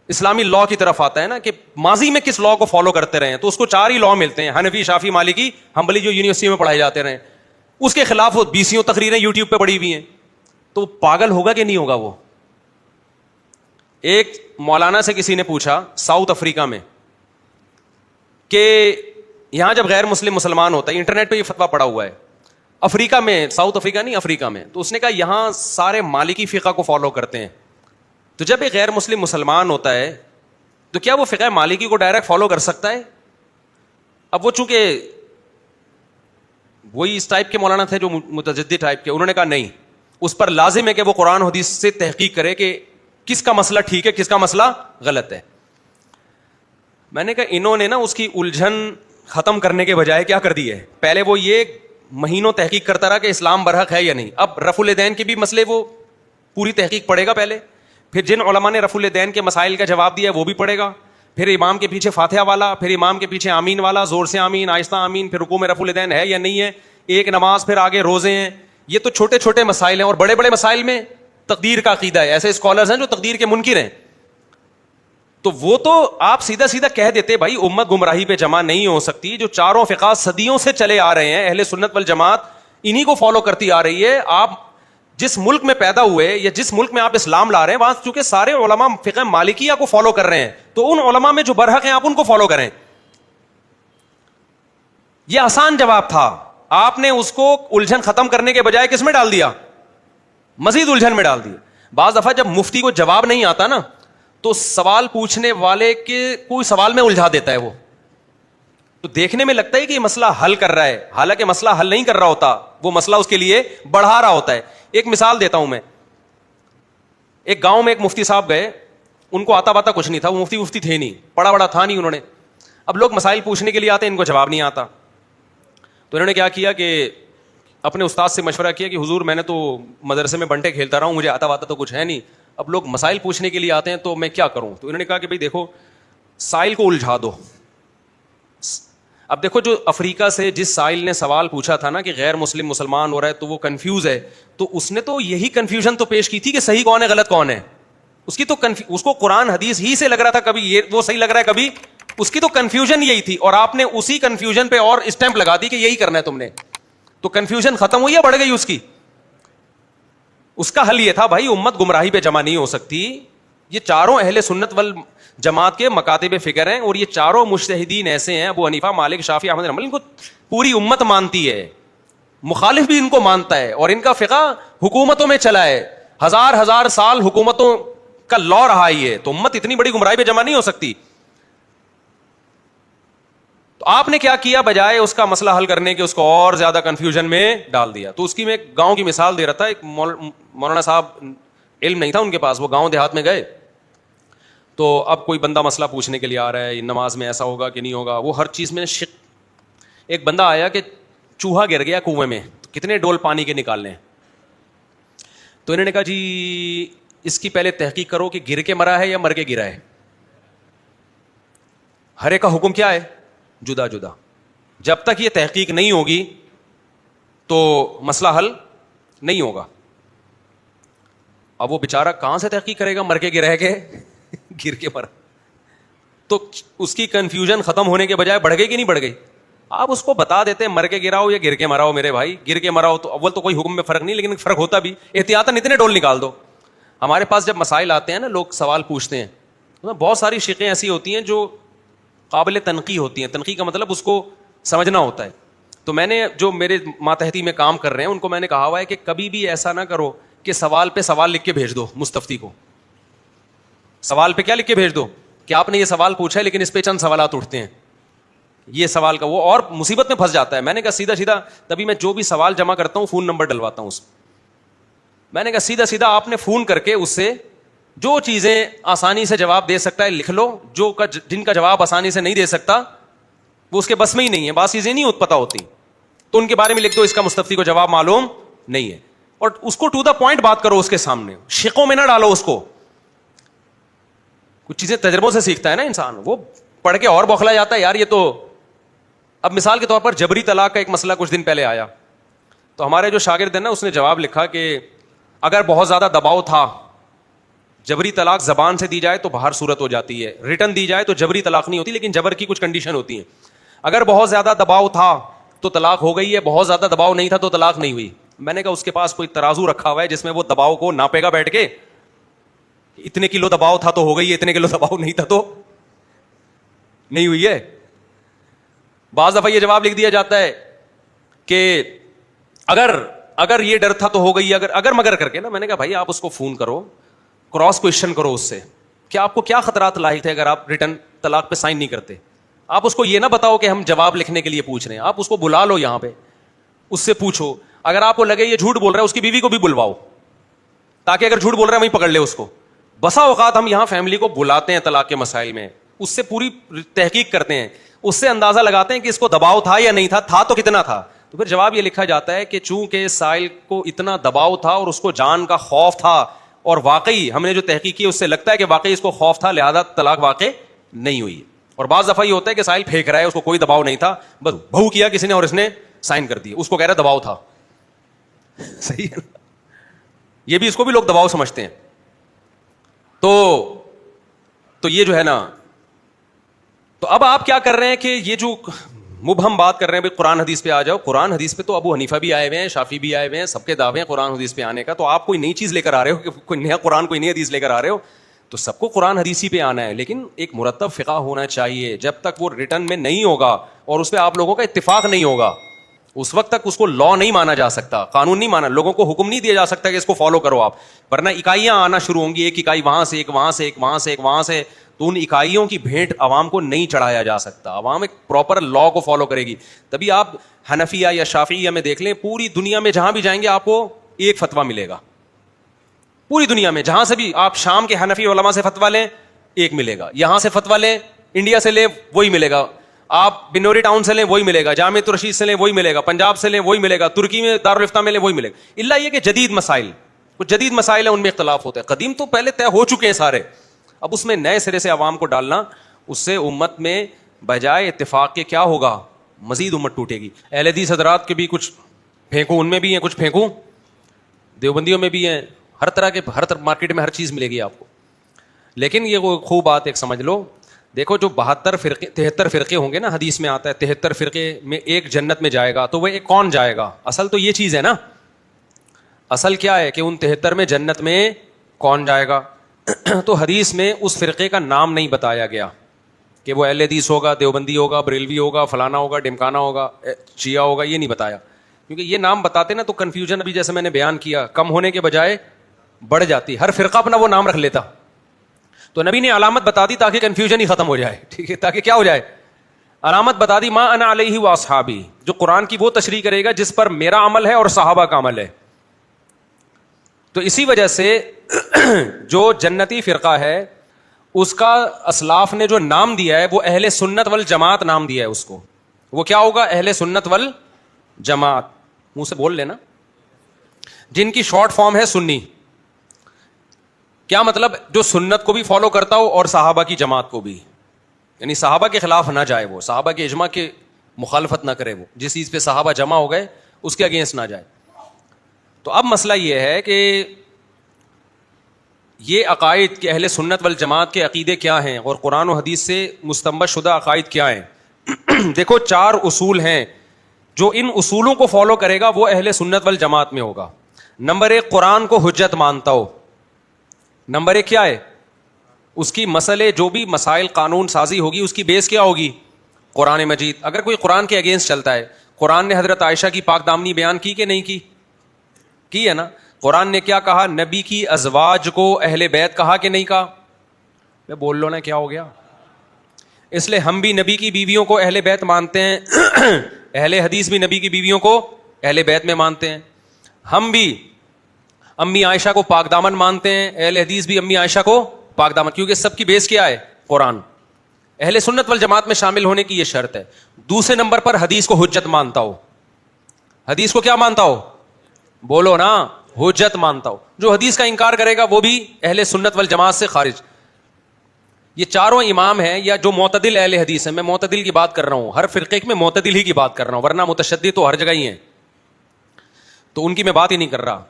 اسلامی لا کی طرف آتا ہے نا کہ ماضی میں کس لا کو فالو کرتے رہے ہیں, تو اس کو 4 ہی لا ملتے ہیں, حنفی, شافعی, مالکی, حنبلی, جو یونیورسٹی میں پڑھائے جاتے رہے. اس کے خلاف وہ 20 تقریریں یوٹیوب پہ پڑی ہوئی ہیں. تو پاگل ہوگا کہ نہیں ہوگا وہ. ایک مولانا سے کسی نے پوچھا ساؤتھ افریقہ میں کہ یہاں جب غیر مسلم مسلمان ہوتا ہے, انٹرنیٹ پہ یہ فتویٰ پڑا ہوا ہے, افریقہ میں, ساؤتھ افریقہ نہیں افریقہ میں, تو اس نے کہا یہاں سارے مالکی فقہ کو فالو کرتے ہیں, تو جب ایک غیر مسلم مسلمان ہوتا ہے تو کیا وہ فقہ مالکی کو ڈائریکٹ فالو کر سکتا ہے؟ اب وہ چونکہ وہی اس ٹائپ کے مولانا تھے جو متجدد ٹائپ کے، انہوں نے کہا نہیں، اس پر لازم ہے کہ وہ قرآن حدیث سے تحقیق کرے کہ کس کا مسئلہ ٹھیک ہے، کس کا مسئلہ غلط ہے. میں نے کہا انہوں نے نا اس کی الجھن ختم کرنے کے بجائے کیا کر دی ہے، پہلے وہ یہ مہینوں تحقیق کرتا رہا کہ اسلام برحق ہے یا نہیں، اب رفع الیدین کے بھی مسئلے وہ پوری تحقیق پڑھے گا پہلے، پھر جن علماء نے رفع الیدین کے مسائل کا جواب دیا وہ بھی پڑھے گا، پھر امام کے پیچھے فاتحہ والا، پھر امام کے پیچھے آمین والا، زور سے آمین، آہستہ آمین، پھر رکوع میں رفع الیدین ہے یا نہیں ہے، ایک نماز، پھر آگے روزے ہیں. یہ تو چھوٹے چھوٹے مسائل ہیں، اور بڑے بڑے مسائل میں تقدیر کا عقیدہ ہے. ایسے اسکالرز ہیں جو تقدیر کے منکر ہیں. تو وہ تو آپ سیدھا سیدھا کہہ دیتے بھائی امت گمراہی پہ جمع نہیں ہو سکتی. جو چاروں فقہ صدیوں سے چلے آ رہے ہیں، اہل سنت والجماعت انہی کو فالو کرتی آ رہی ہے. آپ جس ملک میں پیدا ہوئے یا جس ملک میں آپ اسلام لا رہے ہیں، وہاں چونکہ سارے علماء فقہ مالکیہ کو فالو کر رہے ہیں، تو ان علماء میں جو برحق ہیں آپ ان کو فالو کریں. یہ آسان جواب تھا. آپ نے اس کو الجھن ختم کرنے کے بجائے کس میں ڈال دیا؟ مزید الجھن میں ڈال دیا. بعض دفعہ جب مفتی کو جواب نہیں آتا نا تو سوال پوچھنے والے کے کوئی سوال میں الجھا دیتا ہے، وہ تو دیکھنے میں لگتا ہے کہ یہ مسئلہ حل کر رہا ہے، حالانکہ مسئلہ حل نہیں کر رہا ہوتا، وہ مسئلہ اس کے لیے بڑھا رہا ہوتا ہے. ایک مثال دیتا ہوں میں. ایک گاؤں میں ایک مفتی صاحب گئے، ان کو آتا باتا کچھ نہیں تھا، وہ مفتی تھے نہیں، پڑھا بڑا تھا نہیں انہوں نے. اب لوگ مسائل پوچھنے کے لیے آتے ہیں، ان کو جواب نہیں آتا. تو انہوں نے کیا کیا کہ اپنے استاد سے مشورہ کیا کہ حضور میں نے تو مدرسے میں بنٹے کھیلتا رہا ہوں، مجھے آتا واتا تو کچھ ہے نہیں، اب لوگ مسائل پوچھنے کے لیے آتے ہیں تو میں کیا کروں؟ تو انہوں نے کہا کہ بھائی دیکھو سائل کو الجھا دو. اب دیکھو جو افریقہ سے جس سائل نے سوال پوچھا تھا نا کہ غیر مسلم مسلمان ہو رہا ہے تو وہ کنفیوز ہے، تو اس نے تو یہی کنفیوژن تو پیش کی تھی کہ صحیح کون ہے غلط کون ہے. اس کی تو اس کو قرآن حدیث ہی سے لگ رہا تھا، کبھی یہ وہ صحیح لگ رہا ہے، کبھی اس کی تو کنفیوژن یہی تھی، اور آپ نے اسی کنفیوژن پہ اور اسٹیمپ لگا دی کہ یہی کرنا ہے تم نے. تو کنفیوژن ختم ہوئی یا بڑھ گئی اس کی؟ اس کا حل یہ تھا بھائی امت گمراہی پہ جمع نہیں ہو سکتی. یہ چاروں اہل سنت والجماعت کے مکاتب فکر ہیں، اور یہ چاروں مجتہدین ایسے ہیں، ابو حنیفہ، مالک، شافعی، احمد، حنبل، ان کو پوری امت مانتی ہے، مخالف بھی ان کو مانتا ہے، اور ان کا فقہ حکومتوں میں چلا ہے، ہزار ہزار سال حکومتوں کا لا رہا ہی ہے. تو امت اتنی بڑی گمراہی پہ جمع نہیں ہو سکتی. تو آپ نے کیا کیا، بجائے اس کا مسئلہ حل کرنے کے اس کو اور زیادہ کنفیوژن میں ڈال دیا. تو اس کی میں ایک گاؤں کی مثال دے رہا تھا. ایک مولانا صاحب علم نہیں تھا ان کے پاس، وہ گاؤں دیہات میں گئے، تو اب کوئی بندہ مسئلہ پوچھنے کے لیے آ رہا ہے، نماز میں ایسا ہوگا کہ نہیں ہوگا، وہ ہر چیز میں شک. ایک بندہ آیا کہ چوہا گر گیا کنویں میں، تو کتنے ڈول پانی کے نکالنے ہیں؟ تو انہوں نے کہا جی اس کی پہلے تحقیق کرو کہ گر کے مرا ہے یا مر کے گرا ہے. ہر ایک کا حکم کیا ہے؟ جدا جدا. جب تک یہ تحقیق نہیں ہوگی تو مسئلہ حل نہیں ہوگا. اب وہ بیچارہ کہاں سے تحقیق کرے گا؟ مر کے گرہ کے گر کے مرا. تو اس کی کنفیوژن ختم ہونے کے بجائے بڑھ گئی کہ نہیں بڑھ گئی؟ آپ اس کو بتا دیتے مر کے گراؤ یا گر کے مراؤ، میرے بھائی گر کے مراؤ تو اول تو کوئی حکم میں فرق نہیں، لیکن فرق ہوتا بھی، احتیاطاً اتنے ڈول نکال دو. ہمارے پاس جب مسائل آتے ہیں نا، لوگ سوال پوچھتے ہیں، بہت ساری شقیں ایسی ہوتی ہیں جو قابل تنقیح ہوتی ہیں. تنقیح کا مطلب اس کو سمجھنا ہوتا ہے. تو میں نے جو میرے ماتحتی میں کام کر رہے ہیں ان کو میں نے کہا ہوا ہے کہ کبھی بھی ایسا نہ کرو کہ سوال پہ سوال لکھ کے بھیج دو مستفتی کو. سوال پہ کیا لکھ کے بھیج دو کہ آپ نے یہ سوال پوچھا ہے لیکن اس پہ چند سوالات اٹھتے ہیں، یہ سوال کا وہ اور مصیبت میں پھنس جاتا ہے. میں نے کہا سیدھا سیدھا، تبھی میں جو بھی سوال جمع کرتا ہوں فون نمبر ڈلواتا ہوں اس. میں نے کہا سیدھا سیدھا آپ نے فون کر کے اس سے جو چیزیں آسانی سے جواب دے سکتا ہے لکھ لو، جن کا جواب آسانی سے نہیں دے سکتا وہ اس کے بس میں ہی نہیں ہے، بعض چیزیں نہیں پتہ ہوتی تو ان کے بارے میں لکھ دو، اس کا مستفتی کو جواب معلوم نہیں ہے. اور اس کو ٹو دا پوائنٹ بات کرو اس کے سامنے، شقوں میں نہ ڈالو اس کو. کچھ چیزیں تجربوں سے سیکھتا ہے نا انسان، وہ پڑھ کے اور بوکھلا جاتا ہے یار یہ تو. اب مثال کے طور پر جبری طلاق کا ایک مسئلہ کچھ دن پہلے آیا، تو ہمارے جو شاگرد ہیں نا اس نے جواب لکھا کہ اگر بہت زیادہ دباؤ تھا، جبری طلاق زبان سے دی جائے تو باہر صورت ہو جاتی ہے، ریٹن دی جائے تو جبری طلاق نہیں ہوتی، لیکن جبر کی کچھ کنڈیشن ہوتی ہیں. اگر بہت زیادہ دباؤ تھا تو طلاق ہو گئی ہے، بہت زیادہ دباؤ نہیں تھا تو طلاق نہیں ہوئی. میں نے کہا اس کے پاس کوئی ترازو رکھا ہوا ہے جس میں وہ دباؤ کو ناپے گا بیٹھ کے، اتنے کلو دباؤ تھا تو ہو گئی ہے، اتنے کلو دباؤ نہیں تھا تو نہیں ہوئی ہے. بعض دفعہ یہ جواب لکھ دیا جاتا ہے کہ اگر یہ ڈر تھا تو ہو گئی، اگر مگر کر کے نا. میں نے کہا بھائی آپ اس کو فون کرو، کراس کوشچن کرو اس سے کہ آپ کو کیا خطرات لاحق تھے اگر آپ ریٹرن طلاق پہ سائن نہیں کرتے. آپ اس کو یہ نہ بتاؤ کہ ہم جواب لکھنے کے لیے پوچھ رہے ہیں, آپ اس کو بلا لو یہاں پہ, اس سے پوچھو. اگر آپ کو لگے یہ جھوٹ بول رہا ہے, اس کی بیوی کو بھی بلواؤ, تاکہ اگر جھوٹ بول رہا ہے وہیں پکڑ لے اس کو. بسا اوقات ہم یہاں فیملی کو بلاتے ہیں طلاق کے مسائل میں, اس سے پوری تحقیق کرتے ہیں, اس سے اندازہ لگاتے ہیں کہ اس کو دباؤ تھا یا نہیں تھا تو کتنا تھا. تو پھر جواب یہ لکھا جاتا ہے کہ چونکہ سائل کو اتنا دباؤ تھا اور اس کو جان کا خوف تھا, اور واقعی ہم نے جو تحقیق کی اس سے لگتا ہے کہ واقعی اس کو خوف تھا, لہذا طلاق واقع نہیں ہوئی. اور بعض دفعہ یہ ہوتا ہے کہ سائل پھینک رہا ہے, اس کو کوئی دباؤ نہیں تھا, بس بہو کیا کسی نے اور اس نے سائن کر دی, اس کو کہہ رہا ہے دباؤ تھا. صحیح ہے, یہ بھی اس کو بھی لوگ دباؤ سمجھتے ہیں. تو یہ جو ہے نا, تو اب آپ کیا کر رہے ہیں کہ یہ جو مبہم بات کر رہے ہیں بھائی قرآن حدیث پہ آ جاؤ. قرآن حدیث پہ تو ابو حنیفہ بھی آئے ہوئے ہیں, شافعی بھی آئے ہوئے ہیں, سب کے دعوے ہیں قرآن حدیث پہ آنے کا. تو آپ کوئی نئی چیز لے کر آ رہے ہو کہ کوئی نیا قرآن کوئی نئی حدیث لے کر آ رہے ہو, تو سب کو قرآن حدیثی پہ آنا ہے, لیکن ایک مرتب فقہ ہونا چاہیے. جب تک وہ ریٹرن میں نہیں ہوگا اور اس پہ آپ لوگوں کا اتفاق نہیں ہوگا, اس وقت تک اس کو لا نہیں مانا جا سکتا, قانون نہیں مانا, لوگوں کو حکم نہیں دیا جا سکتا کہ اس کو فالو کرو آپ. ورنہ اکائیاں آنا شروع ہوں گی, ایک اکائی وہاں سے, ایک وہاں سے, ایک وہاں سے, ایک وہاں سے. تو ان اکائیوں کی بھیٹ عوام کو نہیں چڑھایا جا سکتا. عوام ایک پراپر لا کو فالو کرے گی. تبھی آپ حنفیہ یا شافعیہ میں دیکھ لیں, پوری دنیا میں جہاں بھی جائیں گے آپ کو ایک فتویٰ ملے گا. پوری دنیا میں جہاں سے بھی آپ شام کے حنفی علماء سے فتویٰ لیں ایک ملے گا, یہاں سے فتویٰ لیں, انڈیا سے لیں وہی ملے گا, آپ بنوری ٹاؤن سے لیں وہی ملے گا, جامع رشید سے لیں وہی ملے گا, پنجاب سے لیں وہی ملے گا, ترکی میں دارالفتہ میں لیں وہی ملے گا. الا یہ کہ جدید مسائل, کچھ جدید مسائل ہیں ان میں اختلاف ہوتا ہے, قدیم تو پہلے طے ہو چکے ہیں سارے. اب اس میں نئے سرے سے عوام کو ڈالنا, اس سے امت میں بجائے اتفاق کے کیا ہوگا, مزید امت ٹوٹے گی. اہل حدیث حضرات کے بھی کچھ پھینکوں, ان میں بھی ہیں کچھ پھینکوں, دیوبندیوں میں بھی ہیں, ہر طرح کے, ہر مارکیٹ میں ہر چیز ملے گی آپ کو. لیکن یہ وہ خوب بات ایک سمجھ لو, دیکھو جو 73 فرقے ہوں گے نا, حدیث میں آتا ہے 73 فرقے میں ایک جنت میں جائے گا, تو وہ ایک کون جائے گا؟ اصل تو یہ چیز ہے نا, اصل کیا ہے کہ ان 73 میں جنت میں کون جائے گا. تو حدیث میں اس فرقے کا نام نہیں بتایا گیا کہ وہ اہل حدیث ہوگا, دیوبندی ہوگا, بریلوی ہوگا, فلانا ہوگا, ڈمکانا ہوگا, شیعہ ہوگا, یہ نہیں بتایا. کیونکہ یہ نام بتاتے نا تو کنفیوژن ابھی جیسے میں نے بیان کیا کم ہونے کے بجائے بڑھ جاتی. ہر فرقہ اپنا وہ نام رکھ لیتا, تو نبی نے علامت بتا دی تاکہ کنفیوژن ہی ختم ہو جائے. ٹھیک ہے, تاکہ کیا ہو جائے, علامت بتا دی, ما انا علیہ واصحابی, جو قرآن کی وہ تشریح کرے گا جس پر میرا عمل ہے اور صحابہ کا عمل ہے. تو اسی وجہ سے جو جنتی فرقہ ہے اس کا اسلاف نے جو نام دیا ہے وہ اہل سنت والجماعت نام دیا ہے اس کو. وہ کیا ہوگا؟ اہل سنت والجماعت. منہ سے بول لینا, جن کی شارٹ فارم ہے سنی. کیا مطلب؟ جو سنت کو بھی فالو کرتا ہو اور صحابہ کی جماعت کو بھی, یعنی صحابہ کے خلاف نہ جائے, وہ صحابہ کے اجماع کے مخالفت نہ کرے, وہ جس چیز پہ صحابہ جمع ہو گئے اس کے اگینسٹ نہ جائے. تو اب مسئلہ یہ ہے کہ یہ عقائد کہ اہل سنت والجماعت کے عقیدے کیا ہیں اور قرآن و حدیث سے مستنبط شدہ عقائد کیا ہیں. دیکھو 4 اصول ہیں, جو ان اصولوں کو فالو کرے گا وہ اہل سنت والجماعت میں ہوگا. نمبر 1, قرآن کو حجت مانتا ہو. نمبر 1 کیا ہے؟ اس کی مسئلے جو بھی مسائل قانون سازی ہوگی اس کی بیس کیا ہوگی؟ قرآن مجید. اگر کوئی قرآن کے اگینسٹ چلتا ہے, قرآن نے حضرت عائشہ کی پاک دامنی بیان کی کہ نہیں کی ہے نا. قرآن نے کیا کہا؟ نبی کی ازواج کو اہل بیت کہا کہ نہیں کہا؟ میں بول لو نا, کیا ہو گیا؟ اس لیے ہم بھی نبی کی بیویوں کو اہل بیت مانتے ہیں, اہل حدیث بھی نبی کی بیویوں کو اہل بیت میں مانتے ہیں. ہم بھی امی عائشہ کو پاک دامن مانتے ہیں, اہل حدیث بھی امی عائشہ کو پاک دامن, کیونکہ سب کی بیس کیا ہے؟ قرآن. اہل سنت والجماعت میں شامل ہونے کی یہ شرط ہے. دوسرے نمبر پر حدیث کو حجت مانتا ہو. حدیث کو کیا مانتا ہو؟ بولو نا, حجت مانتا ہو. جو حدیث کا انکار کرے گا وہ بھی اہل سنت والجماعت سے خارج. یہ 4 امام ہیں یا جو معتدل اہل حدیث ہیں, میں معتدل کی بات کر رہا ہوں, ہر فرقے میں معتدل ہی کی بات کر رہا ہوں, ورنہ متشدد تو ہر جگہ ہی ہیں, تو ان کی میں بات ہی نہیں کر رہا.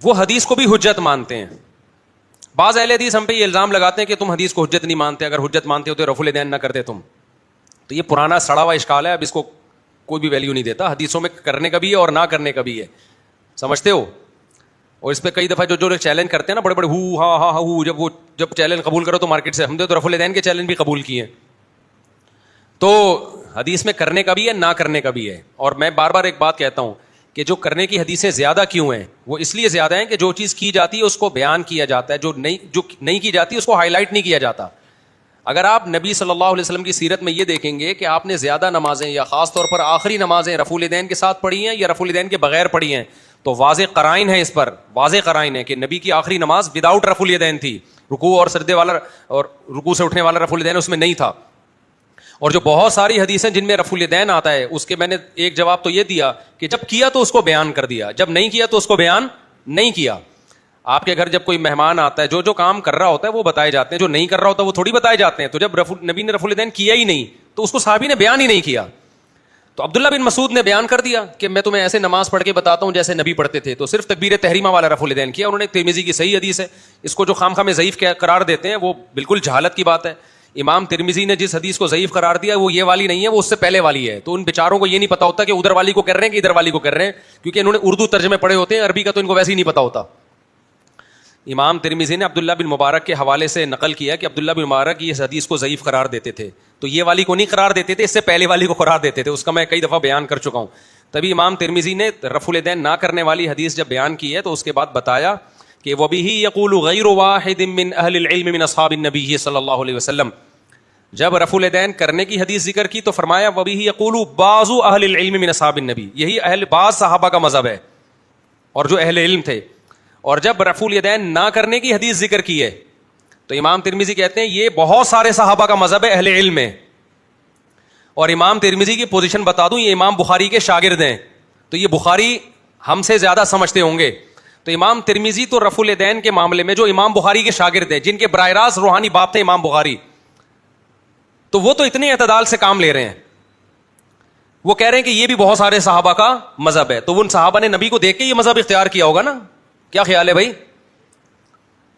وہ حدیث کو بھی حجت مانتے ہیں. بعض اہل حدیث ہم پہ یہ الزام لگاتے ہیں کہ تم حدیث کو حجت نہیں مانتے, اگر حجت مانتے ہو تو رفع الیدین نہ کرتے تم. تو یہ پرانا سڑا ہوا اشکال ہے, اب اس کو کوئی بھی ویلیو نہیں دیتا. حدیثوں میں کرنے کا بھی ہے اور نہ کرنے کا بھی ہے, سمجھتے ہو. اور اس پہ کئی دفعہ جو چیلنج کرتے ہیں نا بڑے بڑے, ہو ہاں ہاں ہو, جب چیلنج قبول کرو تو مارکیٹ سے, ہم نے تو رفع الیدین کے چیلنج بھی قبول کیے ہیں. تو حدیث میں کرنے کا بھی ہے, نہ کرنے کا بھی ہے. اور میں بار بار ایک بات کہتا ہوں کہ جو کرنے کی حدیثیں زیادہ کیوں ہیں. وہ اس لیے زیادہ ہیں کہ جو چیز کی جاتی ہے اس کو بیان کیا جاتا ہے, جو نہیں کی جاتی اس کو ہائی لائٹ نہیں کیا جاتا. اگر آپ نبی صلی اللہ علیہ وسلم کی سیرت میں یہ دیکھیں گے کہ آپ نے زیادہ نمازیں یا خاص طور پر آخری نمازیں رفع الیدین کے ساتھ پڑھی ہیں یا رفع الیدین کے بغیر پڑھی ہیں, تو واضح قرائن ہے اس پر, واضح قرائن ہے کہ نبی کی آخری نماز وداؤٹ رفع الیدین تھی. رکوع اور سجدے والا اور رکوع سے اٹھنے والا رفع الیدین اس میں نہیں تھا. اور جو بہت ساری حدیثیں جن میں رفع الیدین آتا ہے, اس کے میں نے ایک جواب تو یہ دیا کہ جب کیا تو اس کو بیان کر دیا, جب نہیں کیا تو اس کو بیان نہیں کیا. آپ کے گھر جب کوئی مہمان آتا ہے, جو کام کر رہا ہوتا ہے وہ بتائے جاتے ہیں, جو نہیں کر رہا ہوتا وہ تھوڑی بتائے جاتے ہیں. تو جب نبی نے رفع الیدین کیا ہی نہیں تو اس کو صحابی نے بیان ہی نہیں کیا. تو عبداللہ بن مسعود نے بیان کر دیا کہ میں تمہیں ایسے نماز پڑھ کے بتاتا ہوں جیسے نبی پڑھتے تھے. تو صرف تکبیر تحریمہ والا رفع الیدین کیا انہوں نے. ترمذی کی صحیح حدیث ہے. اس کو جو خام میں ضعیف قرار دیتے ہیں وہ بالکل جہالت کی بات ہے. امام ترمذی نے جس حدیث کو ضعیف قرار دیا وہ یہ والی نہیں ہے, وہ اس سے پہلے والی ہے. تو ان بیچاروں کو یہ نہیں پتا ہوتا کہ ادھر والی کو کر رہے ہیں کہ ادھر والی کو کر رہے ہیں, کیونکہ انہوں نے اردو ترجمے پڑھے ہوتے ہیں, عربی کا تو ان کو ویسے ہی نہیں پتا ہوتا. امام ترمذی نے عبداللہ بن مبارک کے حوالے سے نقل کیا کہ عبداللہ بن مبارک اس حدیث کو ضعیف قرار دیتے تھے. تو یہ والی کو نہیں قرار دیتے تھے, اس سے پہلے والی کو قرار دیتے تھے. اس کا میں کئی دفعہ بیان کر چکا ہوں. تبھی امام ترمذی نے رفع الیدین نہ کرنے والی حدیث جب بیان کی ہے تو اس کے بعد بتایا کہ وَبِهِ يَقُولُ غَيْرُ وَاحِدٍ مِّنْ أَهْلِ الْعِلْمِ مِنْ أَصْحَابِ النَّبِيِّ صلی اللہ علیہ وسلم. جب رفع الیدین کرنے کی حدیث ذکر کی تو فرمایا وَبِهِ يَقُولُ بَعْضُ أَهْلِ الْعِلْمِ مِنْ أَصْحَابِ النَّبِيِّ. یہی بعض صحابہ کا مذہب ہے اور جو اہل علم تھے. اور جب رفع الیدین نہ کرنے کی حدیث ذکر کی ہے تو امام ترمذی کہتے ہیں یہ بہت سارے صحابہ کا مذہب ہے, اہل علم میں. اور امام ترمذی کی پوزیشن بتا دوں, یہ امام بخاری کے شاگرد ہیں, تو یہ بخاری ہم سے زیادہ سمجھتے ہوں گے. تو امام ترمذی تو رفع الیدین کے معاملے میں جو امام بخاری کے شاگرد ہیں, جن کے براہ راست روحانی باپ تھے امام بخاری, تو وہ تو اتنے اعتدال سے کام لے رہے ہیں. وہ کہہ رہے ہیں کہ یہ بھی بہت سارے صحابہ کا مذہب ہے. تو ان صحابہ نے نبی کو دیکھ کے یہ مذہب اختیار کیا ہوگا نا. کیا خیال ہے بھائی؟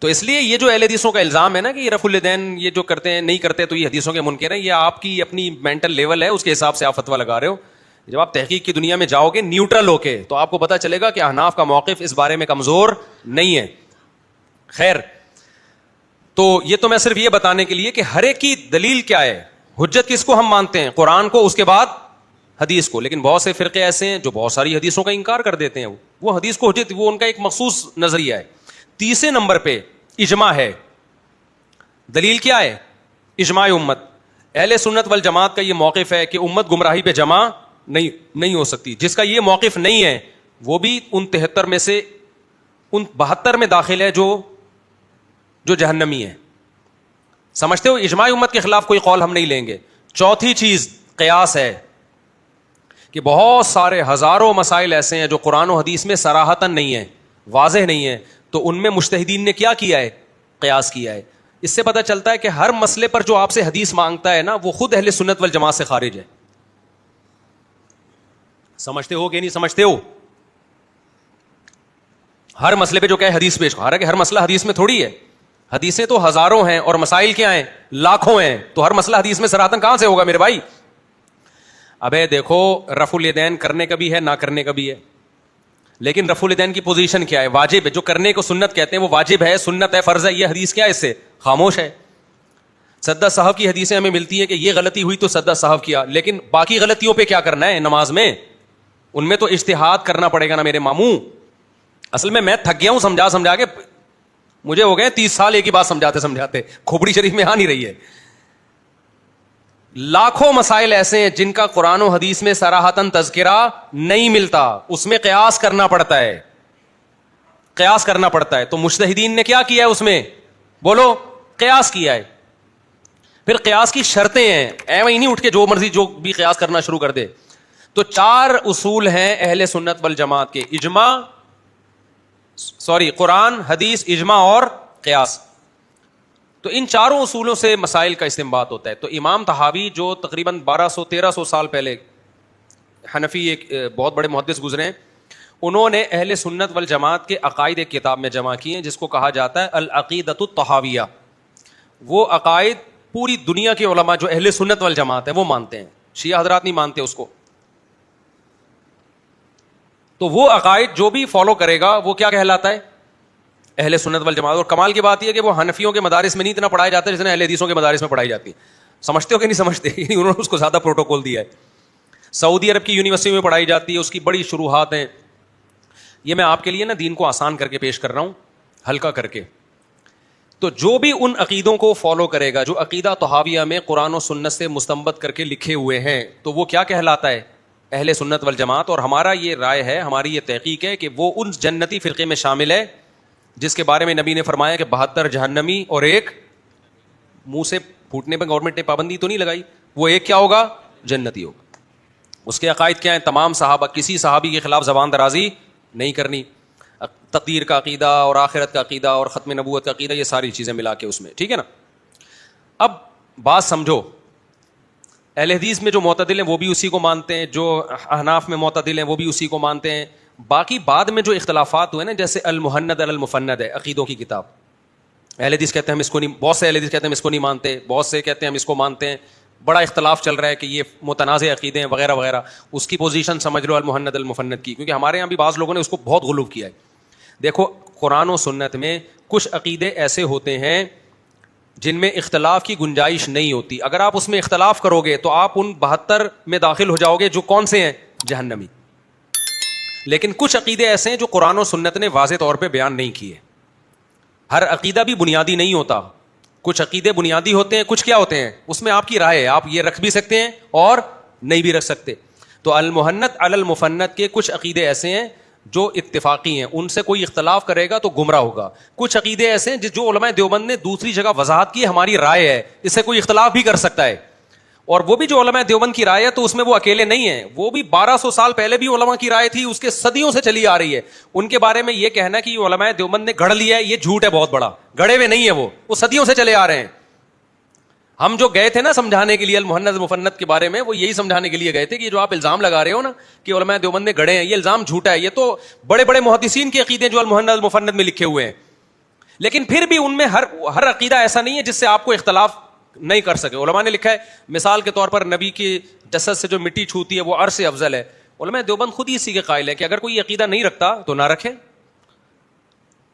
تو اس لیے یہ جو اہل حدیثوں کا الزام ہے نا کہ یہ رفع الیدین یہ جو کرتے ہیں نہیں کرتے تو یہ حدیثوں کے منکر ہیں, یہ آپ کی اپنی مینٹل لیول ہے, اس کے حساب سے آپ فتویٰ لگا رہے ہو. جب آپ تحقیق کی دنیا میں جاؤ گے نیوٹرل ہو کے تو آپ کو پتا چلے گا کہ احناف کا موقف اس بارے میں کمزور نہیں ہے. خیر, تو یہ تو میں صرف یہ بتانے کے لیے کہ ہر ایک کی دلیل کیا ہے, حجت کس کو ہم مانتے ہیں, قرآن کو, اس کے بعد حدیث کو. لیکن بہت سے فرقے ایسے ہیں جو بہت ساری حدیثوں کا انکار کر دیتے ہیں. وہ حدیث کو حجت, وہ ان کا ایک مخصوص نظریہ ہے. تیسرے نمبر پہ اجماع ہے. دلیل کیا ہے؟ اجماع امت. اہل سنت والجماعت کا یہ موقف ہے کہ امت گمراہی پہ جمع نہیں ہو سکتی. جس کا یہ موقف نہیں ہے وہ بھی ان 73 میں سے ان 72 میں داخل ہے جو جہنمی ہے. سمجھتے ہو, اجماع امت کے خلاف کوئی قول ہم نہیں لیں گے. چوتھی چیز قیاس ہے کہ بہت سارے ہزاروں مسائل ایسے ہیں جو قرآن و حدیث میں صراحتاً نہیں ہیں, واضح نہیں ہیں, تو ان میں مجتہدین نے کیا کیا ہے؟ قیاس کیا ہے. اس سے پتہ چلتا ہے کہ ہر مسئلے پر جو آپ سے حدیث مانگتا ہے نا وہ خود اہل سنت والجماعت سے خارج ہے. سمجھتے ہو کہ نہیں سمجھتے ہو؟ ہر مسئلے پہ جو کہ حدیث پیش, حالانکہ ہر مسئلہ حدیث میں تھوڑی ہے, حدیثیں تو ہزاروں ہیں اور مسائل کیا ہیں؟ لاکھوں ہیں. تو ہر مسئلہ حدیث میں صراحتاً کہاں سے ہوگا میرے بھائی؟ ابے دیکھو, رفع الیدین کرنے کا بھی ہے نہ کرنے کا بھی ہے, لیکن رفع الیدین کی پوزیشن کیا ہے؟ واجب ہے. جو کرنے کو سنت کہتے ہیں وہ واجب ہے, سنت ہے, فرض ہے. یہ حدیث کیا ہے؟ اس سے خاموش ہے. سجدہ صاحب کی حدیثیں ہمیں ملتی ہے کہ یہ غلطی ہوئی تو سجدہ صاحب کیا, لیکن باقی غلطیوں پہ کیا کرنا ہے نماز میں؟ ان میں تو اجتہاد کرنا پڑے گا نا میرے ماموں. اصل میں تھک گیا ہوں سمجھا کے, مجھے ہو گئے 30 سال ایک ہی بات سمجھاتے, کھوپڑی شریف میں آ نہیں رہی ہے. لاکھوں مسائل ایسے ہیں جن کا قرآن و حدیث میں صراحتاً تذکرہ نہیں ملتا, اس میں قیاس کرنا پڑتا ہے, قیاس کرنا پڑتا ہے. تو مجتہدین نے کیا کیا ہے اس میں؟ بولو, قیاس کیا ہے. پھر قیاس کی شرطیں ہیں, ایویں نہیں اٹھ کے جو مرضی جو بھی قیاس کرنا شروع کر دے. تو 4 اصول ہیں اہل سنت والجماعت کے, قرآن, حدیث, اجماع اور قیاس. تو ان 4 اصولوں سے مسائل کا استنباط ہوتا ہے. تو امام طحاوی جو تقریباً 1200-1300 سال پہلے حنفی ایک بہت بڑے محدث گزرے ہیں, انہوں نے اہل سنت والجماعت کے عقائد ایک کتاب میں جمع کیے ہیں جس کو کہا جاتا ہے العقیدۃ الطحاویہ. وہ عقائد پوری دنیا کے علماء جو اہل سنت والجماعت ہے وہ مانتے ہیں, شیعہ حضرات نہیں مانتے اس کو. تو وہ عقائد جو بھی فالو کرے گا وہ کیا کہلاتا ہے؟ اہل سنت والجماعت. اور کمال کی بات یہ ہے کہ وہ حنفیوں کے مدارس میں نہیں اتنا پڑھایا جاتا ہے جتنا اہل حدیثوں کے مدارس میں پڑھائی جاتی ہے. سمجھتے ہو کہ نہیں سمجھتے؟ انہوں نے اس کو زیادہ پروٹوکول دیا ہے. سعودی عرب کی یونیورسٹی میں پڑھائی جاتی ہے, اس کی بڑی شروحات ہیں, یہ میں آپ کے لیے نا دین کو آسان کر کے پیش کر رہا ہوں, ہلکا کر کے. تو جو بھی ان عقیدوں کو فالو کرے گا جو عقیدہ طحاویہ میں قرآن و سنت سے مستنبط کر کے لکھے ہوئے ہیں, تو وہ کیا کہلاتا ہے؟ اہل سنت والجماعت. اور ہمارا یہ رائے ہے, ہماری یہ تحقیق ہے کہ وہ ان جنتی فرقے میں شامل ہے جس کے بارے میں نبی نے فرمایا کہ 72 جہنمی اور ایک منہ سے پھوٹنے پہ گورنمنٹ نے پابندی تو نہیں لگائی, وہ ایک کیا ہوگا؟ جنتی ہوگا. اس کے عقائد کیا ہیں؟ تمام صحابہ, کسی صحابی کے خلاف زبان درازی نہیں کرنی, تقدیر کا عقیدہ اور آخرت کا عقیدہ اور ختم نبوت کا عقیدہ, یہ ساری چیزیں ملا کے اس میں, ٹھیک ہے نا. اب بات سمجھو, اہل حدیث میں جو معتدل ہیں وہ بھی اسی کو مانتے ہیں, جو احناف میں معتدل ہیں وہ بھی اسی کو مانتے ہیں. باقی بعد میں جو اختلافات ہوئے نا, جیسے المحند المفند ہے عقیدوں کی کتاب, اہل حدیث کہتے ہیں ہم اس کو نہیں, بہت سے اہل حدیث کہتے ہیں ہم اس کو نہیں مانتے, بہت سے کہتے ہیں ہم اس کو مانتے ہیں, بڑا اختلاف چل رہا ہے کہ یہ متنازع عقیدے ہیں وغیرہ وغیرہ. اس کی پوزیشن سمجھ لو المحند المفند کی, کیونکہ ہمارے یہاں بھی بعض لوگوں نے اس کو بہت غلو کیا ہے. دیکھو قرآن و سنت میں کچھ عقیدے ایسے ہوتے ہیں جن میں اختلاف کی گنجائش نہیں ہوتی. اگر آپ اس میں اختلاف کرو گے تو آپ ان 72 میں داخل ہو جاؤ گے جو کون سے ہیں؟ جہنمی. لیکن کچھ عقیدے ایسے ہیں جو قرآن و سنت نے واضح طور پہ بیان نہیں کیے. ہر عقیدہ بھی بنیادی نہیں ہوتا, کچھ عقیدے بنیادی ہوتے ہیں, کچھ کیا ہوتے ہیں اس میں آپ کی رائے ہے, آپ یہ رکھ بھی سکتے ہیں اور نہیں بھی رکھ سکتے. تو المحنت علی المفند کے کچھ عقیدے ایسے ہیں جو اتفاقی ہیں, ان سے کوئی اختلاف کرے گا تو گمراہ ہوگا. کچھ عقیدے ایسے ہیں جو علماء دیوبند نے دوسری جگہ وضاحت کی, ہماری رائے ہے, اس سے کوئی اختلاف بھی کر سکتا ہے. اور وہ بھی جو علماء دیوبند کی رائے ہے تو اس میں وہ اکیلے نہیں ہیں, وہ بھی 1200 سال پہلے بھی علماء کی رائے تھی, اس کے صدیوں سے چلی آ رہی ہے. ان کے بارے میں یہ کہنا کہ یہ علماء دیوبند نے گڑھ لیا ہے, یہ جھوٹ ہے بہت بڑا, گڑھے ہوئے نہیں ہے, وہ صدیوں سے چلے آ رہے ہیں. ہم جو گئے تھے نا سمجھانے کے لیے المحند المفند کے بارے میں, وہ یہی سمجھانے کے لیے گئے تھے کہ جو آپ الزام لگا رہے ہو نا کہ علماء دیوبند نے گڑھے ہیں, یہ الزام جھوٹا ہے. یہ تو بڑے بڑے محدثین کے عقیدے جو المحند المفند میں لکھے ہوئے ہیں, لیکن پھر بھی ان میں ہر عقیدہ ایسا نہیں ہے جس سے آپ کو اختلاف نہیں کر سکے. علماء نے لکھا ہے مثال کے طور پر نبی کی جسد سے جو مٹی چھوتی ہے وہ عرش سے افضل ہے. علماء دیوبند خود ہی اسی کے قائل ہے کہ اگر کوئی عقیدہ نہیں رکھتا تو نہ رکھے.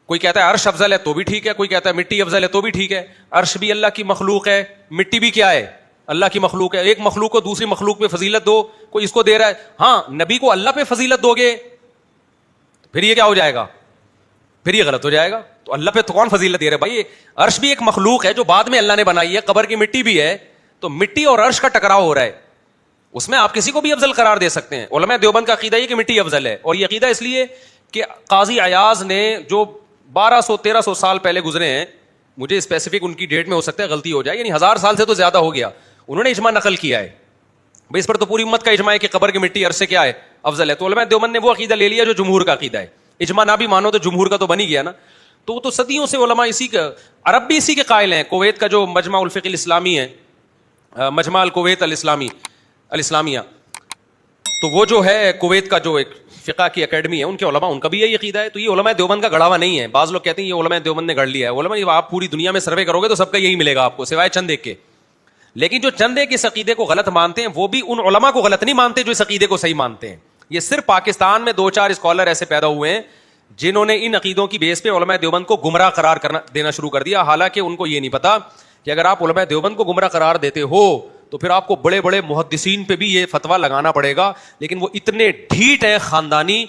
کوئی کہتا ہے عرش افضل ہے تو بھی ٹھیک ہے, کوئی کہتا ہے مٹی افضل ہے تو بھی ٹھیک ہے. عرش بھی اللہ کی مخلوق ہے, مٹی بھی کیا ہے؟ اللہ کی مخلوق ہے. ایک مخلوق کو دوسری مخلوق پہ فضیلت دو, کوئی اس کو دے رہا ہے. ہاں نبی کو اللہ پہ فضیلت دو گے پھر یہ کیا ہو جائے گا؟ پھر یہ غلط ہو جائے گا. تو اللہ پہ تو کون فضیلت دے رہے بھائی؟ عرش بھی ایک مخلوق ہے جو بعد میں اللہ نے بنائی ہے, قبر کی مٹی بھی ہے, تو مٹی اور عرش کا ٹکراؤ ہو رہا ہے, اس میں آپ کسی کو بھی افضل قرار دے سکتے ہیں. علماء دیوبند کا عقیدہ یہ کہ مٹی افضل ہے, اور یہ عقیدہ اس لیے کہ قاضی عیاض نے جو 1200-1300 سال پہلے گزرے ہیں, مجھے اسپیسیفک ان کی ڈیٹ میں ہو سکتا ہے غلطی ہو جائے, یعنی 1000 سال سے تو زیادہ ہو گیا, انہوں نے اجماع نقل کیا ہے. بھائی اس پر تو پوری امت کا اجماع ہے کہ قبر کی مٹی عرش سے کیا ہے؟ افضل ہے. تو علماء دیوبند نے وہ عقیدہ لے لیا جو جمہور کا عقیدہ ہے. اجماع نہ بھی مانو تو جمہور کا تو بن ہی گیا نا. تو وہ تو صدیوں سے علماء اسی کا, عرب بھی اسی کے قائل ہیں. کویت کا جو مجمع الفقہ الاسلامی ہے, مجمع الکویت الاسلامیہ, تو وہ جو ہے کویت کا جو ایک فقہ کی اکیڈمی ہے, ان کے علماء ان کا بھی یہی عقیدہ ہے. تو یہ علماء دیوبند کا گڑھا ہوا نہیں ہے. بعض لوگ کہتے ہیں یہ علماء دیوبند نے گڑھ لیا ہے. علماء آپ پوری دنیا میں سروے کرو گے تو سب کا یہی ملے گا آپ کو, سوائے چند ایک کے. لیکن جو چند ایک اس عقیدے کو غلط مانتے ہیں وہ بھی ان علماء کو غلط نہیں مانتے جو اس عقیدے کو صحیح مانتے ہیں. یہ صرف پاکستان میں 2-4 اسکالر ایسے پیدا ہوئے ہیں جنہوں نے ان عقیدوں کی بیس پہ علماء دیوبند کو گمراہ قرار دینا شروع کر دیا. حالانکہ ان کو یہ نہیں پتا کہ اگر آپ علماء دیوبند کو گمراہ قرار دیتے ہو تو پھر آپ کو بڑے بڑے محدثین پہ بھی یہ فتویٰ لگانا پڑے گا. لیکن وہ اتنے ڈھیٹ ہیں خاندانی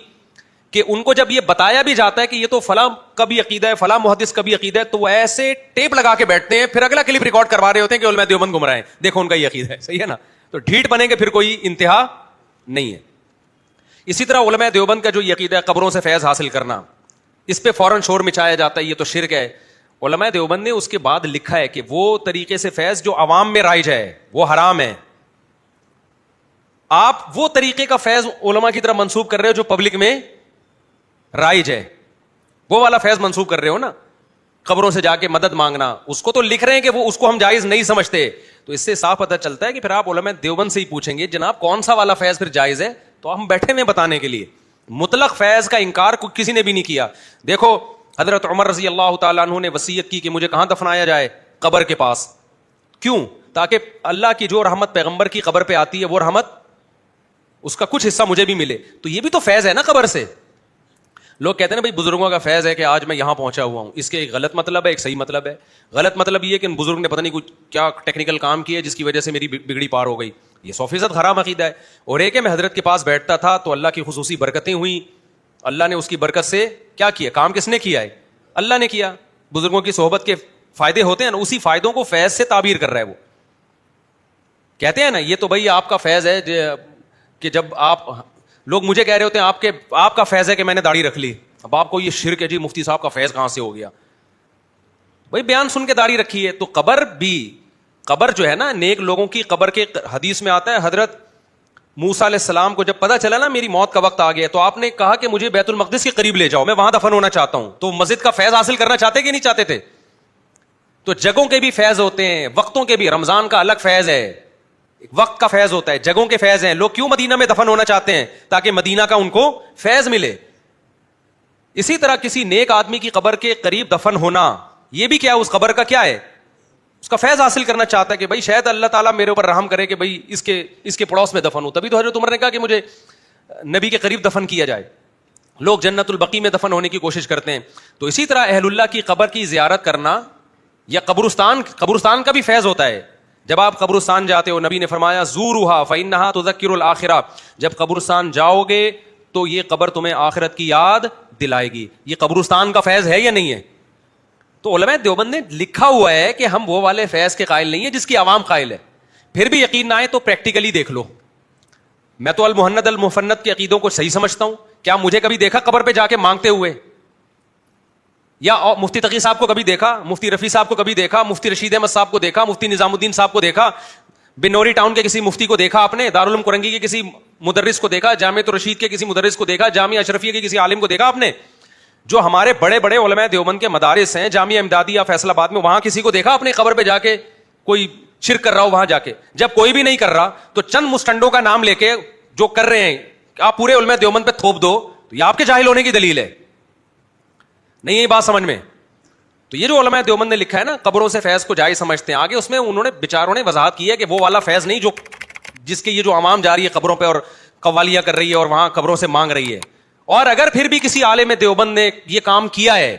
کہ ان کو جب یہ بتایا بھی جاتا ہے کہ یہ تو فلاں کا بھی عقیدہ ہے, فلاں محدث کا بھی عقیدہ ہے, تو وہ ایسے ٹیپ لگا کے بیٹھتے ہیں, پھر اگلا کلپ ریکارڈ کروا رہے ہوتے ہیں کہ علماء دیوبند گمراہ ہیں, دیکھو ان کا یہ عقیدہ ہے. صحیح ہے نا؟ تو ڈھیٹ بنے گے پھر کوئی انتہا نہیں ہے. اسی طرح علماء دیوبند کا جو یہ عقیدہ ہے قبروں سے فیض حاصل کرنا, اس پہ فوراً شور مچایا جاتا ہے یہ تو شرک ہے. علماء دیوبند نے اس کے بعد لکھا ہے کہ وہ طریقے سے فیض جو عوام میں رائج ہے وہ حرام ہے. آپ وہ طریقے کا فیض علماء کی طرف منسوب کر رہے ہو جو پبلک میں رائج ہے, وہ والا فیض منسوب کر رہے ہو نا. قبروں سے جا کے مدد مانگنا, اس کو تو لکھ رہے ہیں کہ وہ اس کو ہم جائز نہیں سمجھتے. تو اس سے صاف پتہ چلتا ہے کہ پھر آپ علماء دیوبند سے ہی پوچھیں گے جناب کون سا والا فیض پھر جائز ہے, تو ہم بیٹھے ہوئے بتانے کے لیے. مطلق فیض کا انکار کسی نے بھی نہیں کیا. دیکھو حضرت عمر رضی اللہ تعالیٰ عنہ نے وصیت کی کہ مجھے کہاں دفنایا جائے؟ قبر کے پاس. کیوں؟ تاکہ اللہ کی جو رحمت پیغمبر کی قبر پہ آتی ہے وہ رحمت اس کا کچھ حصہ مجھے بھی ملے. تو یہ بھی تو فیض ہے نا قبر سے. لوگ کہتے ہیں نا بھائی بزرگوں کا فیض ہے کہ آج میں یہاں پہنچا ہوا ہوں. اس کے ایک غلط مطلب ہے, ایک صحیح مطلب ہے. غلط مطلب یہ ہے کہ ان بزرگ نے پتہ نہیں کچھ کیا ٹیکنیکل کام کیا جس کی وجہ سے میری بگڑی پار ہو گئی. یہ 100% حرام عقیدہ ہے. اور ایک ہے میں حضرت کے پاس بیٹھتا تھا تو اللہ کی خصوصی برکتیں ہوئیں, اللہ نے اس کی برکت سے کیا کیا, کام کس نے کیا ہے, اللہ نے کیا. بزرگوں کی صحبت کے فائدے ہوتے ہیں نا, اسی فائدوں کو فیض سے تعبیر کر رہا ہے. وہ کہتے ہیں نا یہ تو بھائی آپ کا فیض ہے کہ جب آپ لوگ مجھے کہہ رہے ہوتے ہیں آپ کا فیض ہے کہ میں نے داڑھی رکھ لی, اب آپ کو یہ شرک ہے جی مفتی صاحب کا فیض کہاں سے ہو گیا. بھائی بیان سن کے داڑھی رکھی ہے. تو قبر جو ہے نا, نیک لوگوں کی قبر کے حدیث میں آتا ہے, حضرت موسیٰ علیہ السلام کو جب پتا چلا نا میری موت کا وقت آ گیا, تو آپ نے کہا کہ مجھے بیت المقدس کے قریب لے جاؤ, میں وہاں دفن ہونا چاہتا ہوں. تو مسجد کا فیض حاصل کرنا چاہتے کہ نہیں چاہتے تھے؟ تو جگہوں کے بھی فیض ہوتے ہیں, وقتوں کے بھی. رمضان کا الگ فیض ہے, وقت کا فیض ہوتا ہے, جگہوں کے فیض ہیں. لوگ کیوں مدینہ میں دفن ہونا چاہتے ہیں؟ تاکہ مدینہ کا ان کو فیض ملے. اسی طرح کسی نیک آدمی کی قبر کے قریب دفن ہونا, یہ بھی کیا ہے, اس قبر کا کیا ہے, اس کا فیض حاصل کرنا چاہتا ہے کہ بھائی شاید اللہ تعالیٰ میرے اوپر رحم کرے کہ بھائی اس کے پڑوس میں دفن ہوں. تبھی تو حضرت عمر نے کہا کہ مجھے نبی کے قریب دفن کیا جائے. لوگ جنت البقیع میں دفن ہونے کی کوشش کرتے ہیں. تو اسی طرح اہل اللہ کی قبر کی زیارت کرنا یا قبرستان کا بھی فیض ہوتا ہے. جب آپ قبرستان جاتے ہو, نبی نے فرمایا زوروہا فإنہا تذکر الآخرہ, جب قبرستان جاؤ گے تو یہ قبر تمہیں آخرت کی یاد دلائے گی. یہ قبرستان کا فیض ہے یا نہیں ہے؟ تو علماء دیوبند نے لکھا ہوا ہے کہ ہم وہ والے فیض کے قائل نہیں ہیں جس کی عوام قائل ہے. پھر بھی یقین نہ آئے تو پریکٹیکلی دیکھ لو. میں تو المحند المفند کے عقیدوں کو صحیح سمجھتا ہوں. کیا مجھے کبھی دیکھا قبر پہ جا کے مانگتے ہوئے؟ یا مفتی تقی صاحب کو کبھی دیکھا, مفتی رفیع صاحب کو کبھی دیکھا, مفتی رشید احمد صاحب کو دیکھا, مفتی نظام الدین صاحب کو دیکھا, بنوری ٹاؤن کے کسی مفتی کو دیکھا آپ نے, دارالعلوم کرنگی کے کسی مدرس کو دیکھا, جامعۃ الرشید کے کسی مدرس کو دیکھا, جامعہ اشرفیہ کے کسی عالم کو دیکھا آپ نے؟ جو ہمارے بڑے بڑے علماء دیوبند کے مدارس ہیں, جامعہ امدادیہ فیصل آباد میں, وہاں کسی کو دیکھا اپنی قبر پہ جا کے کوئی شرک کر رہا ہو وہاں جا کے؟ جب کوئی بھی نہیں کر رہا تو چند مستنڈوں کا نام لے کے جو کر رہے ہیں آپ پورے علماء دیوبند پہ تھوپ دو, تو یہ آپ کے جاہل ہونے کی دلیل ہے. نہیں یہ بات سمجھ میں؟ تو یہ جو علماء دیوبند نے لکھا ہے نا قبروں سے فیض کو جائز سمجھتے ہیں, آگے اس میں انہوں نے بیچاروں نے وضاحت کی ہے کہ وہ والا فیض نہیں جو جس کے یہ جو عوام جا رہی ہے قبروں پہ اور قوالیاں کر رہی ہے اور وہاں قبروں سے مانگ رہی ہے. اور اگر پھر بھی کسی عالم دیوبند نے یہ کام کیا ہے,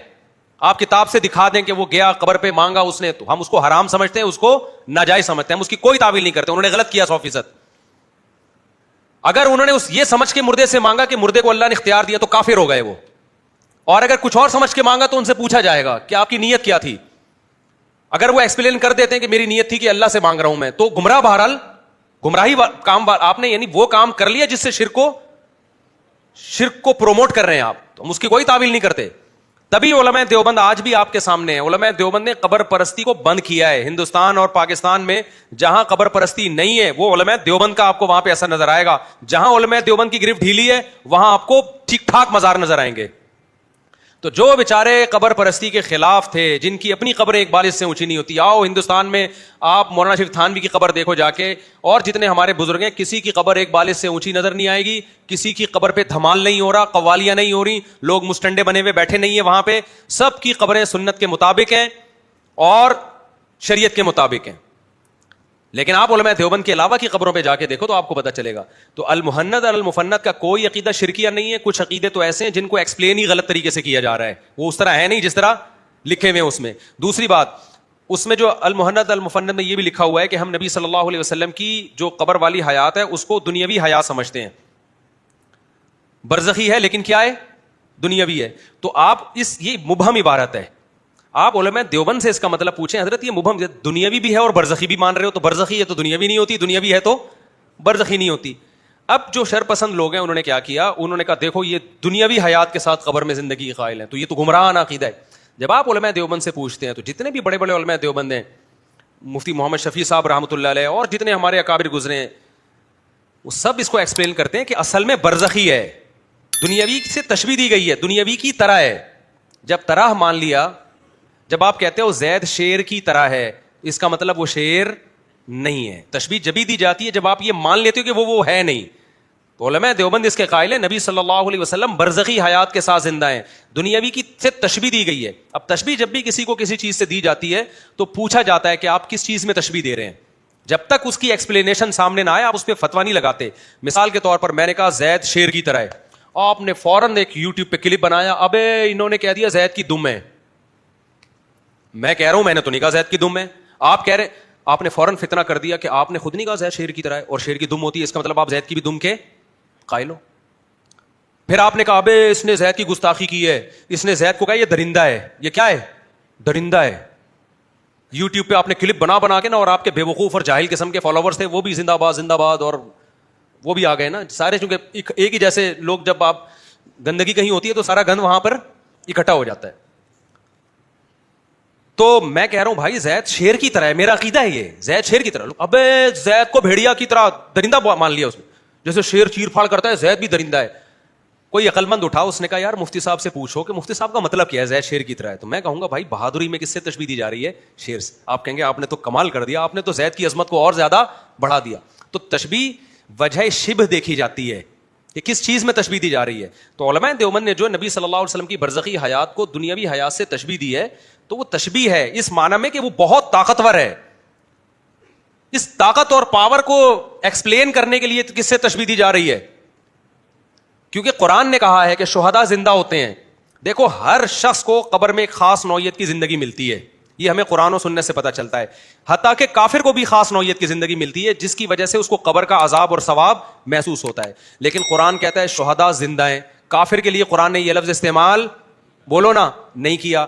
آپ کتاب سے دکھا دیں کہ وہ گیا قبر پہ مانگا اس نے, تو ہم اس کو حرام سمجھتے ہیں, اس کو ناجائز سمجھتے ہیں, ہم اس کی کوئی تعویل نہیں کرتے. انہوں نے غلط کیا 100%. اگر انہوں نے یہ سمجھ کے مردے سے مانگا کہ مردے کو اللہ نے اختیار دیا تو کافر ہو گئے وہ, اور اگر کچھ اور سمجھ کے مانگا تو ان سے پوچھا جائے گا کہ آپ کی نیت کیا تھی. اگر وہ ایکسپلین کر دیتے ہیں کہ میری نیت تھی کہ اللہ سے مانگ رہا ہوں میں, تو گمراہ بہرحال گمراہی کام آپ نے یعنی وہ کام کر لیا جس سے شرک کو پروموٹ کر رہے ہیں آپ, تو ہم اس کی کوئی تعویل نہیں کرتے. تبھی علماء دیوبند آج بھی آپ کے سامنے ہیں. علماء دیوبند نے قبر پرستی کو بند کیا ہے. ہندوستان اور پاکستان میں جہاں قبر پرستی نہیں ہے وہ علماء دیوبند کا آپ کو وہاں پہ اثر نظر آئے گا. جہاں علماء دیوبند کی گرفت ڈھیلی ہے وہاں آپ کو ٹھیک ٹھاک مزار نظر آئیں گے. تو جو بیچارے قبر پرستی کے خلاف تھے, جن کی اپنی قبریں ایک بالش سے اونچی نہیں ہوتی, آؤ ہندوستان میں آپ مولانا شریف تھانوی کی قبر دیکھو جا کے, اور جتنے ہمارے بزرگ ہیں کسی کی قبر ایک بالش سے اونچی نظر نہیں آئے گی, کسی کی قبر پہ دھمال نہیں ہو رہا, قوالیاں نہیں ہو رہی, لوگ مستنڈے بنے ہوئے بیٹھے نہیں ہیں وہاں پہ. سب کی قبریں سنت کے مطابق ہیں اور شریعت کے مطابق ہیں. لیکن آپ علماء دیوبند کے علاوہ کی قبروں پہ جا کے دیکھو تو آپ کو پتہ چلے گا. تو المحند المفند کا کوئی عقیدہ شرکیہ نہیں ہے. کچھ عقیدے تو ایسے ہیں جن کو ایکسپلین ہی غلط طریقے سے کیا جا رہا ہے, وہ اس طرح ہے نہیں جس طرح لکھے ہوئے اس میں. دوسری بات, اس میں جو المحند المفند میں یہ بھی لکھا ہوا ہے کہ ہم نبی صلی اللہ علیہ وسلم کی جو قبر والی حیات ہے اس کو دنیاوی حیات سمجھتے ہیں. برزخی ہے لیکن کیا ہے, دنیاوی ہے. تو آپ یہ مبہم عبارت ہے. آپ علماء دیوبند سے اس کا مطلب پوچھیں, حضرت یہ مبہم دنیاوی بھی ہے اور برزخی بھی مان رہے ہو, تو برزخی ہے تو دنیاوی نہیں ہوتی, دنیاوی ہے تو برزخی نہیں ہوتی. اب جو شر پسند لوگ ہیں انہوں نے کیا کیا, انہوں نے کہا دیکھو یہ دنیاوی حیات کے ساتھ قبر میں زندگی قائل ہے, تو یہ تو گمراہانہ عقیدہ ہے. جب آپ علماء دیوبند سے پوچھتے ہیں تو جتنے بھی بڑے بڑے علماء دیوبند ہیں, مفتی محمد شفیع صاحب رحمۃ اللہ علیہ اور جتنے ہمارے اکابر گزرے ہیں, وہ سب اس کو ایکسپلین کرتے ہیں کہ اصل میں برزخی ہے, دنیاوی سے تشبیہ دی گئی ہے, دنیاوی کی طرح ہے. جب طرح مان لیا, جب آپ کہتے ہو زید شیر کی طرح ہے, اس کا مطلب وہ شیر نہیں ہے. تشبیہ جبھی دی جاتی ہے جب آپ یہ مان لیتے ہو کہ وہ ہے نہیں. تو علماء دیوبند اس کے قائل ہیں نبی صلی اللہ علیہ وسلم برزخی حیات کے ساتھ زندہ ہیں, دنیاوی کی سے تشبیہ دی گئی ہے. اب تشبیہ جب بھی کسی کو کسی چیز سے دی جاتی ہے تو پوچھا جاتا ہے کہ آپ کس چیز میں تشبیہ دے رہے ہیں. جب تک اس کی ایکسپلینیشن سامنے نہ آئے آپ اس پہ فتویٰ نہیں لگاتے. مثال کے طور پر میں نے کہا زید شیر کی طرح ہے, آپ نے فوراً ایک یوٹیوب پہ کلپ بنایا, ابے انہوں نے کہہ دیا زید کی دم ہے. میں کہہ رہا ہوں میں نے تو نہیں کہا زید کی دم ہے, آپ کہہ رہے, آپ نے فوراً فتنہ کر دیا کہ آپ نے خود نہیں کہا زید شیر کی طرح ہے اور شیر کی دم ہوتی ہے, اس کا مطلب آپ زید کی بھی دم کے قائل ہو. پھر آپ نے کہا بے اس نے زید کی گستاخی کی ہے, اس نے زید کو کہا یہ درندہ ہے. یہ کیا ہے؟ درندہ ہے. یوٹیوب پہ آپ نے کلپ بنا بنا کے نا, اور آپ کے بے وقوف اور جاہل قسم کے فالوورز تھے, وہ بھی زندہ باد, اور وہ بھی آ گئے نا سارے, چونکہ ایک ہی جیسے لوگ, جب آپ گندگی کہیں ہوتی ہے تو سارا گند وہاں پر اکٹھا ہو جاتا ہے. تو میں کہہ رہا ہوں بھائی زید شیر کی طرح ہے, میرا عقیدہ ہے یہ, زید شیر کی طرح. ابے زید کو بھیڑیا کی طرح درندہ مان لیا اس نے, جیسے شیر چیر پھاڑ کرتا ہے زید بھی درندہ ہے. کوئی عقل مند اٹھا, اس نے کہا یار مفتی صاحب سے پوچھو کہ مفتی صاحب کا مطلب کیا ہے زید شیر کی طرح ہے. تو میں کہوں گا بھائی بہادری میں کس سے تشبیہ دی جا رہی ہے؟ شیر سے. آپ کہیں گے آپ نے تو کمال کر دیا, آپ نے تو زید کی عظمت کو اور زیادہ بڑھا دیا. تو تشبیہ وجہ شبہ دیکھی جاتی ہے کہ کس چیز میں تشبیہ دی جا رہی ہے. تو علماء دیوبند نے جو نبی صلی اللہ علیہ وسلم کی برزخی حیات کو دنیاوی حیات سے تشبیہ دی ہے, تو وہ تشبیہ ہے اس معنی میں کہ وہ بہت طاقتور ہے. اس طاقت اور پاور کو ایکسپلین کرنے کے لیے کس سے تشبیہ دی جا رہی ہے؟ کیونکہ قرآن نے کہا ہے کہ شہداء زندہ ہوتے ہیں. دیکھو ہر شخص کو قبر میں ایک خاص نوعیت کی زندگی ملتی ہے, یہ ہمیں قرآن و سنت سے پتہ چلتا ہے. حتیٰ کہ کافر کو بھی خاص نوعیت کی زندگی ملتی ہے, جس کی وجہ سے اس کو قبر کا عذاب اور ثواب محسوس ہوتا ہے. لیکن قرآن کہتا ہے شہداء زندہ ہیں. کافر کے لیے قرآن نے یہ لفظ استعمال بولو نا نہیں کیا.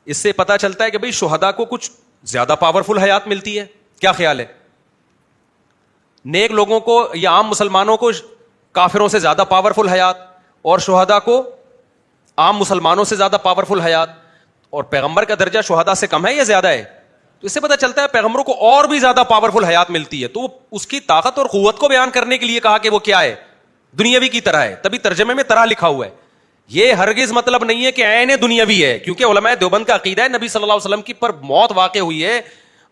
اس سے پتہ چلتا ہے کہ بھئی شہداء کو کچھ زیادہ پاورفل حیات ملتی ہے. کیا خیال ہے؟ نیک لوگوں کو یا عام مسلمانوں کو کافروں سے زیادہ پاورفل حیات, اور شہداء کو عام مسلمانوں سے زیادہ پاورفل حیات, اور پیغمبر کا درجہ شہداء سے کم ہے یا زیادہ ہے؟ تو اس سے پتہ چلتا ہے پیغمبروں کو اور بھی زیادہ پاورفل حیات ملتی ہے. تو اس کی طاقت اور قوت کو بیان کرنے کے لیے کہا کہ وہ کیا ہے, دنیاوی کی طرح ہے. تبھی ترجمے میں طرح لکھا ہوا ہے. یہ ہرگز مطلب نہیں ہے کہ عین دنیاوی ہے, کیونکہ علماء دیوبند کا عقیدہ ہے نبی صلی اللہ علیہ وسلم کی پر موت واقع ہوئی ہے,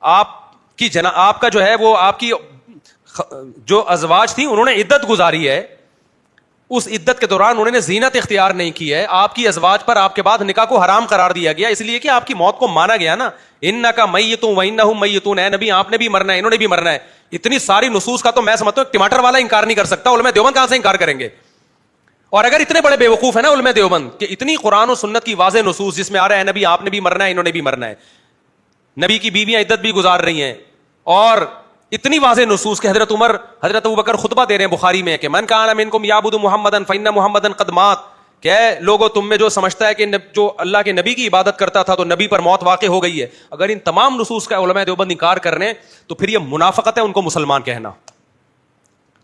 آپ کا جو ہے وہ آپ کی جو ازواج تھی انہوں نے عدت گزاری ہے, اس عدت کے دوران انہوں نے زینت اختیار نہیں کی ہے. آپ کی ازواج پر آپ کے بعد نکاح کو حرام قرار دیا گیا, اس لیے کہ آپ کی موت کو مانا گیا نا, انکا میتون وانہم میتون, اے نبی آپ نے بھی مرنا ہے, انہوں نے بھی مرنا ہے. اتنی ساری نصوص کا تو میں سمجھتا ہوں ٹماٹر والا انکار نہیں کر سکتا. علماء دیوبند کہاں سے انکار کریں گے؟ اور اگر اتنے بڑے بے وقوف ہیں نا علماء دیوبند کہ اتنی قرآن و سنت کی واضح نصوص جس میں آ رہا ہے نبی آپ نے بھی مرنا ہے, انہوں نے بھی مرنا ہے, نبی کی بیویاں عدت بھی گزار رہی ہیں, اور اتنی واضح نصوص کہ حضرت عمر حضرت ابوبکر خطبہ دے رہے ہیں بخاری میں کہ من کان منکم یعبد محمدا فإن محمدا قد مات, کہ لوگوں تم میں جو سمجھتا ہے کہ جو اللہ کے نبی کی عبادت کرتا تھا تو نبی پر موت واقع ہو گئی ہے. اگر ان تمام نصوص کا علماء دیوبند انکار کر رہے ہیں تو پھر یہ منافقت ہے ان کو مسلمان کہنا.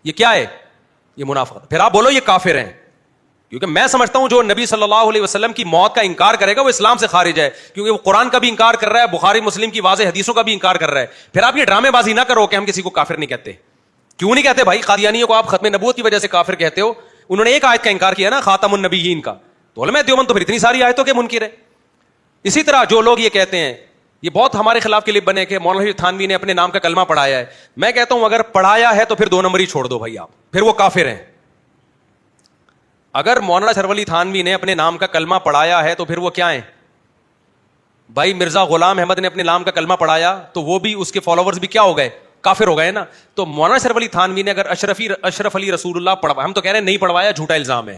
یہ کیا ہے؟ یہ منافقت. پھر آپ بولو یہ کافر ہیں, کیونکہ میں سمجھتا ہوں جو نبی صلی اللہ علیہ وسلم کی موت کا انکار کرے گا وہ اسلام سے خارج ہے, کیونکہ وہ قرآن کا بھی انکار کر رہا ہے, بخاری مسلم کی واضح حدیثوں کا بھی انکار کر رہا ہے. پھر آپ یہ ڈرامے بازی نہ کرو کہ ہم کسی کو کافر نہیں کہتے. کیوں نہیں کہتے بھائی؟ قادیانیوں کو آپ ختم نبوت کی وجہ سے کافر کہتے ہو, انہوں نے ایک آیت کا انکار کیا نا خاتم النبیین کا, تو علماء دیوبند تو پھر اتنی ساری آیتوں کے منکر ہے. اسی طرح جو لوگ یہ کہتے ہیں, یہ بہت ہمارے خلاف کے لیے بنے کہ مولانا تھانوی نے اپنے نام کا کلمہ پڑھایا ہے. میں کہتا ہوں اگر پڑھایا ہے تو پھر 2 نمبر ہی چھوڑ دو بھائی آپ, پھر وہ کافر ہیں. اگر مولانا اشرف علی تھانوی نے اپنے نام کا کلمہ پڑھایا ہے تو پھر وہ کیا ہیں بھائی؟ مرزا غلام احمد نے اپنے نام کا کلمہ پڑھایا تو وہ بھی, اس کے فالوورز بھی کیا ہو گئے؟ کافر ہو گئے نا. تو مولانا اشرف علی تھانوی نے اگر اشرف علی رسول اللہ پڑھوایا, ہم تو کہہ رہے ہیں نہیں پڑھوایا, جھوٹا الزام ہے,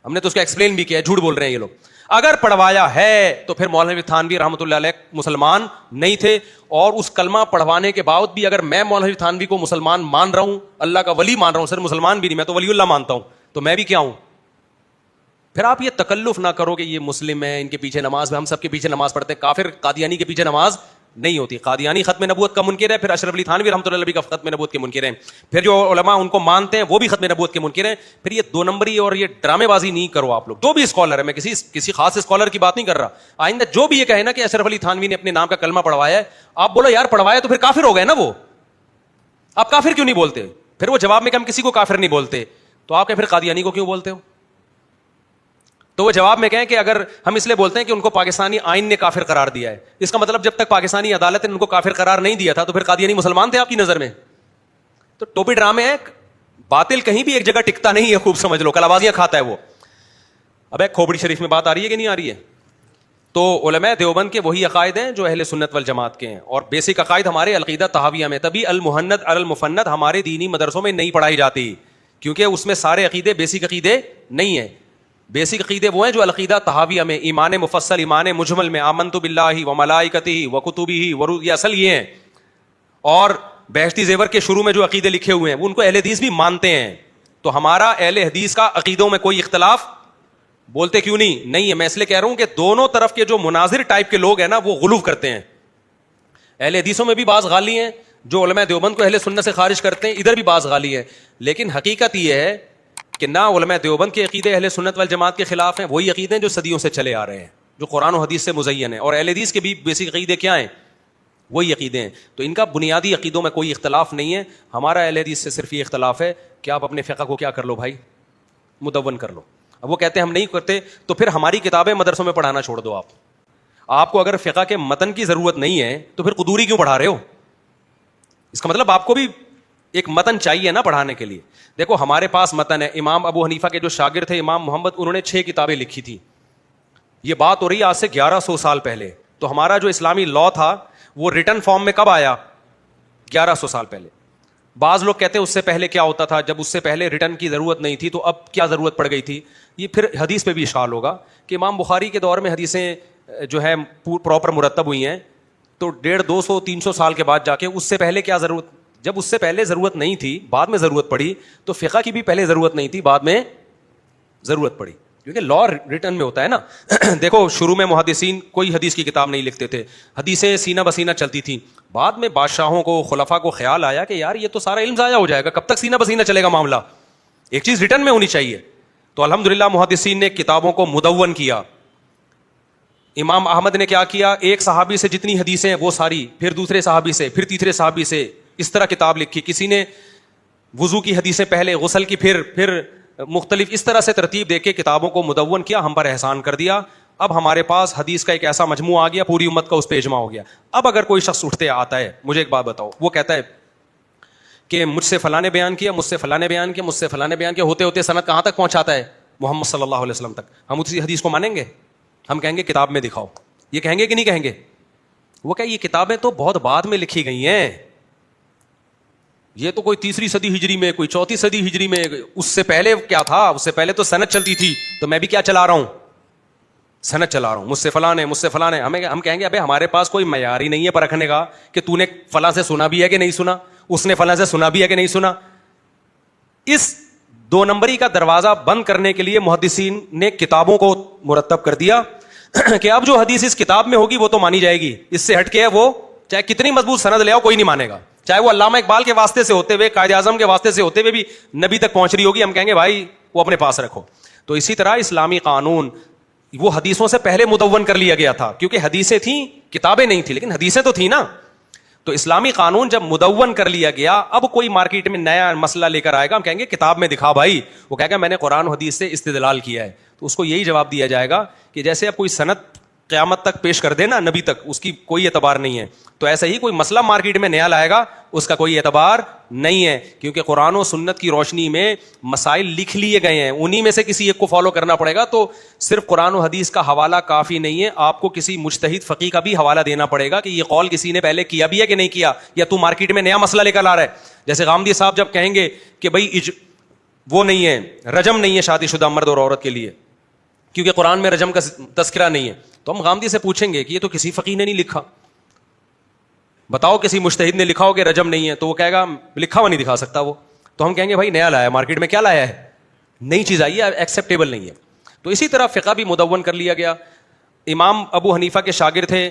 ہم نے تو اس کو ایکسپلین بھی کیا ہے, جھوٹ بول رہے ہیں یہ لوگ. اگر پڑھوایا ہے تو پھر مولانا تھانوی رحمۃ اللہ علیہ مسلمان نہیں تھے, اور اس کلمہ پڑھوانے کے باوجود بھی اگر میں مولانا تھانوی کو مسلمان مان رہا ہوں, اللہ کا ولی مان رہا ہوں, صرف مسلمان بھی نہیں, میں تو ولی اللہ مانتا ہوں, تو میں بھی کیا ہوں؟ پھر آپ یہ تکلف نہ کرو کہ یہ مسلم ہے, ان کے پیچھے نماز, ہم سب کے پیچھے نماز پڑھتے ہیں. کافر قادیانی کے پیچھے نماز نہیں ہوتی. قادیانی ختم نبوت کا منکر ہے, پھر اشرف علی تھانوی رحمۃ اللہ علیہ کا ختم نبوت کے منکر ہیں, پھر جو علماء ان کو مانتے ہیں وہ بھی ختم نبوت کے منکر ہیں. پھر یہ 2 نمبری اور یہ ڈرامے بازی نہیں کرو آپ لوگ. جو بھی اسکالر ہے, میں کسی خاص اسکالر کی بات نہیں کر رہا, آئندہ جو بھی یہ کہے نا کہ اشرف علی تھانوی نے اپنے نام کا کلمہ پڑھوایا ہے, آپ بولو یار پڑھوایا تو پھر کافر ہو گئے نا وہ, آپ کافر کیوں نہیں بولتے؟ پھر وہ جواب میں کہ ہم کسی کو کافر نہیں بولتے, تو آپ پھر قادیانی کو کیوں بولتے ہو؟ تو وہ جواب میں کہیں کہ اگر ہم اس لیے بولتے ہیں کہ ان کو پاکستانی آئین نے کافر قرار دیا ہے, اس کا مطلب جب تک پاکستانی عدالت نے ان کو کافر قرار نہیں دیا تھا تو پھر قادیانی مسلمان تھے آپ کی نظر میں؟ تو ٹوپی ڈرامے ہیں, باطل کہیں بھی ایک جگہ ٹکتا نہیں ہے, خوب سمجھ لو, کلابازیاں کھاتا ہے وہ. اب ایک کھوپڑی شریف میں بات آ رہی ہے کہ نہیں آ رہی ہے؟ تو علماء دیوبند کے وہی عقائد ہیں جو اہل سنت والجماعت کے ہیں, اور بیسک عقائد ہمارے عقیدہ طحاویہ میں. تبھی المحند علی المفند ہمارے دینی مدرسوں میں نہیں پڑھائی جاتی, کیونکہ اس میں سارے عقیدے بیسک عقیدے نہیں ہیں. بیسک عقیدے وہ ہیں جو العقیدہ طحاویہ میں, ایمان مفصل, ایمان مجمل میں, آمنت باللہ و ملائکتہ و کتبہ و رسلہ, یہ اصل یہ ہیں. اور بہشتی زیور کے شروع میں جو عقیدے لکھے ہوئے ہیں وہ ان کو اہل حدیث بھی مانتے ہیں. تو ہمارا اہل حدیث کا عقیدوں میں کوئی اختلاف بولتے کیوں نہیں ہے. میں اس لیے کہہ رہا ہوں کہ دونوں طرف کے جو مناظر ٹائپ کے لوگ ہیں نا وہ غلو کرتے ہیں. اہل حدیثوں میں بھی بعض غالی ہیں جو علماء دیوبند کو اہل سنت سے خارج کرتے ہیں, ادھر بھی بعض غالی ہیں. لیکن حقیقت یہ ہے کہ نہ علماء دیوبند کے عقیدے اہل سنت والجماعت کے خلاف ہیں, وہی عقیدے ہیں جو صدیوں سے چلے آ رہے ہیں, جو قرآن و حدیث سے مزین ہیں. اور اہل حدیث کے بھی بیسک عقیدے کیا ہیں؟ وہی عقیدے ہیں. تو ان کا بنیادی عقیدوں میں کوئی اختلاف نہیں ہے. ہمارا اہل حدیث سے صرف یہ اختلاف ہے کہ آپ اپنے فقہ کو کیا کر لو بھائی, مدون کر لو. اب وہ کہتے ہیں ہم نہیں کرتے, تو پھر ہماری کتابیں مدرسوں میں پڑھانا چھوڑ دو. آپ کو اگر فقہ کے متن کی ضرورت نہیں ہے تو پھر قدوری کیوں پڑھا رہے ہو؟ اس کا مطلب آپ کو بھی ایک متن چاہیے نا پڑھانے کے لیے. دیکھو ہمارے پاس متن ہے. امام ابو حنیفہ کے جو شاگرد تھے امام محمد, انہوں نے 6 کتابیں لکھی تھی. یہ بات ہو رہی ہے آج سے 1100 سال پہلے. تو ہمارا جو اسلامی لا تھا وہ ریٹن فارم میں کب آیا؟ 1100 سال پہلے. بعض لوگ کہتے ہیں اس سے پہلے کیا ہوتا تھا, جب اس سے پہلے ریٹن کی ضرورت نہیں تھی تو اب کیا ضرورت پڑ گئی تھی. یہ پھر حدیث پہ بھی اشکال ہوگا کہ امام بخاری کے دور میں حدیثیں جو ہے پراپر مرتب ہوئی ہیں, تو 150, 200, 300 سال کے بعد جا کے اس سے پہلے کیا ضرورت, جب اس سے پہلے ضرورت نہیں تھی بعد میں ضرورت پڑی, تو فقہ کی بھی پہلے ضرورت نہیں تھی بعد میں ضرورت پڑی, کیونکہ لا ریٹن میں ہوتا ہے نا. دیکھو شروع میں محدثین کوئی حدیث کی کتاب نہیں لکھتے تھے, حدیثیں سینہ بسینہ چلتی تھیں. بعد میں بادشاہوں کو خلفاء کو خیال آیا کہ یار یہ تو سارا علم ضائع ہو جائے گا, کب تک سینہ بسینہ چلے گا معاملہ, ایک چیز ریٹن میں ہونی چاہیے. تو الحمدللہ محدثین نے کتابوں کو مدون کیا. امام احمد نے کیا کیا, ایک صحابی سے جتنی حدیثیں وہ ساری, پھر دوسرے صحابی سے, پھر تیسرے صحابی سے, اس طرح کتاب لکھی. کسی نے وضو کی حدیثیں پہلے, غسل کی پھر مختلف, اس طرح سے ترتیب دے کے کتابوں کو مدون کیا, ہم پر احسان کر دیا. اب ہمارے پاس حدیث کا ایک ایسا مجموعہ آ گیا, پوری امت کا اس پہ اجماع ہو گیا. اب اگر کوئی شخص اٹھتے آتا ہے, مجھے ایک بات بتاؤ, وہ کہتا ہے کہ مجھ سے فلاں نے بیان کیا, مجھ سے فلاں نے بیان کیا, مجھ سے فلاں نے بیان کیا, ہوتے ہوتے سند کہاں تک پہنچاتا ہے؟ محمد صلی اللہ علیہ وسلم تک. ہم اسی حدیث کو مانیں گے؟ ہم کہیں گے کتاب میں دکھاؤ. یہ کہیں گے کہ نہیں کہیں گے؟ وہ کہ یہ کتابیں تو بہت بعد میں لکھی گئی ہیں, یہ تو کوئی 3 صدی ہجری میں, کوئی 4 صدی ہجری میں, اس سے پہلے کیا تھا, اس سے پہلے تو سند چلتی تھی, تو میں بھی کیا چلا رہا ہوں, سند چلا رہا ہوں, مجھ سے فلاں نے, مجھ سے فلاں نے. ہم کہیں گے ابے ہمارے پاس کوئی معیار ہی نہیں ہے پرکھنے کا کہ تو نے فلاں سے سنا بھی ہے کہ نہیں سنا, اس نے فلاں سے سنا بھی ہے کہ نہیں سنا. اس 2 نمبری کا دروازہ بند کرنے کے لیے محدثین نے کتابوں کو مرتب کر دیا کہ اب جو حدیث اس کتاب میں ہوگی وہ تو مانی جائے گی, اس سے ہٹ کے وہ چاہے کتنی مضبوط سند لے آؤ کوئی نہیں مانے گا, چاہے وہ علامہ اقبال کے واسطے سے ہوتے ہوئے, قائد اعظم کے واسطے سے ہوتے ہوئے بھی نبی تک پہنچ رہی ہوگی, ہم کہیں گے بھائی وہ اپنے پاس رکھو. تو اسی طرح اسلامی قانون وہ حدیثوں سے پہلے مدون کر لیا گیا تھا, کیونکہ حدیثیں تھیں, کتابیں نہیں تھیں, لیکن حدیثیں تو تھیں نا. تو اسلامی قانون جب مدون کر لیا گیا, اب کوئی مارکیٹ میں نیا مسئلہ لے کر آئے گا, ہم کہیں گے کتاب میں دکھا بھائی, وہ کہے گا میں نے قرآن و حدیث سے استدلال کیا ہے. تو اس کو یہی جواب دیا جائے گا کہ جیسے اب کوئی سند قیامت تک پیش کر دے نا نبی تک, اس کی کوئی اعتبار نہیں ہے, تو ایسے ہی کوئی مسئلہ مارکیٹ میں نیا لائے گا, اس کا کوئی اعتبار نہیں ہے, کیونکہ قرآن و سنت کی روشنی میں مسائل لکھ لیے گئے ہیں, انہی میں سے کسی ایک کو فالو کرنا پڑے گا. تو صرف قرآن و حدیث کا حوالہ کافی نہیں ہے, آپ کو کسی مجتہد فقیہ کا بھی حوالہ دینا پڑے گا کہ یہ قول کسی نے پہلے کیا بھی ہے کہ نہیں کیا, یا تو مارکیٹ میں نیا مسئلہ لے کر لا رہا ہے. جیسے غامدی صاحب جب کہیں گے کہ بھائی وہ نہیں ہے, رجم نہیں ہے شادی شدہ مرد اور عورت کے لیے, کیونکہ قرآن میں رجم کا تذکرہ نہیں ہے, تو ہم غامدی سے پوچھیں گے کہ یہ تو کسی فقیہ نے نہیں لکھا, بتاؤ کسی مجتہد نے لکھا ہو کہ رجم نہیں ہے, تو وہ کہے گا لکھا ہوا نہیں دکھا سکتا وہ. تو ہم کہیں گے بھائی نیا لایا ہے, مارکیٹ میں کیا لایا ہے, نئی چیز آئی ہے, ایکسیپٹیبل نہیں ہے. تو اسی طرح فقہ بھی مدون کر لیا گیا. امام ابو حنیفہ کے شاگرد تھے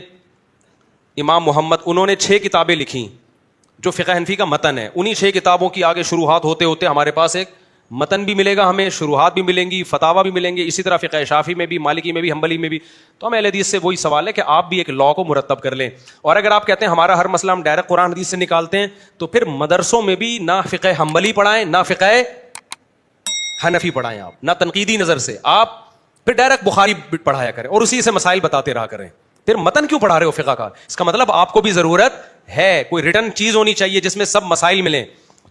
امام محمد, انہوں نے 6 کتابیں لکھیں جو فقہ حنفی کا متن ہے. انہی 6 کتابوں کی آگے شروحات ہوتے ہوتے ہمارے پاس ایک متن بھی ملے گا, ہمیں شروحات بھی ملیں گی, فتاوا بھی ملیں گے. اسی طرح فقہ شافعی میں بھی, مالکی میں بھی, حنبلی میں بھی. تو ہم اہل حدیث سے وہی سوال ہے کہ آپ بھی ایک لا کو مرتب کر لیں. اور اگر آپ کہتے ہیں ہمارا ہر مسئلہ ہم ڈائریکٹ قرآن حدیث سے نکالتے ہیں, تو پھر مدرسوں میں بھی نہ فقہ حنبلی پڑھائیں نہ فقہ حنفی پڑھائیں, آپ نہ تنقیدی نظر سے, آپ پھر ڈائریکٹ بخاری پڑھایا کریں اور اسی سے مسائل بتاتے رہا کریں. پھر متن کیوں پڑھا رہے ہو فقہ کا؟ اس کا مطلب آپ کو بھی ضرورت ہے, کوئی ریٹن چیز ہونی چاہیے جس میں سب مسائل ملیں.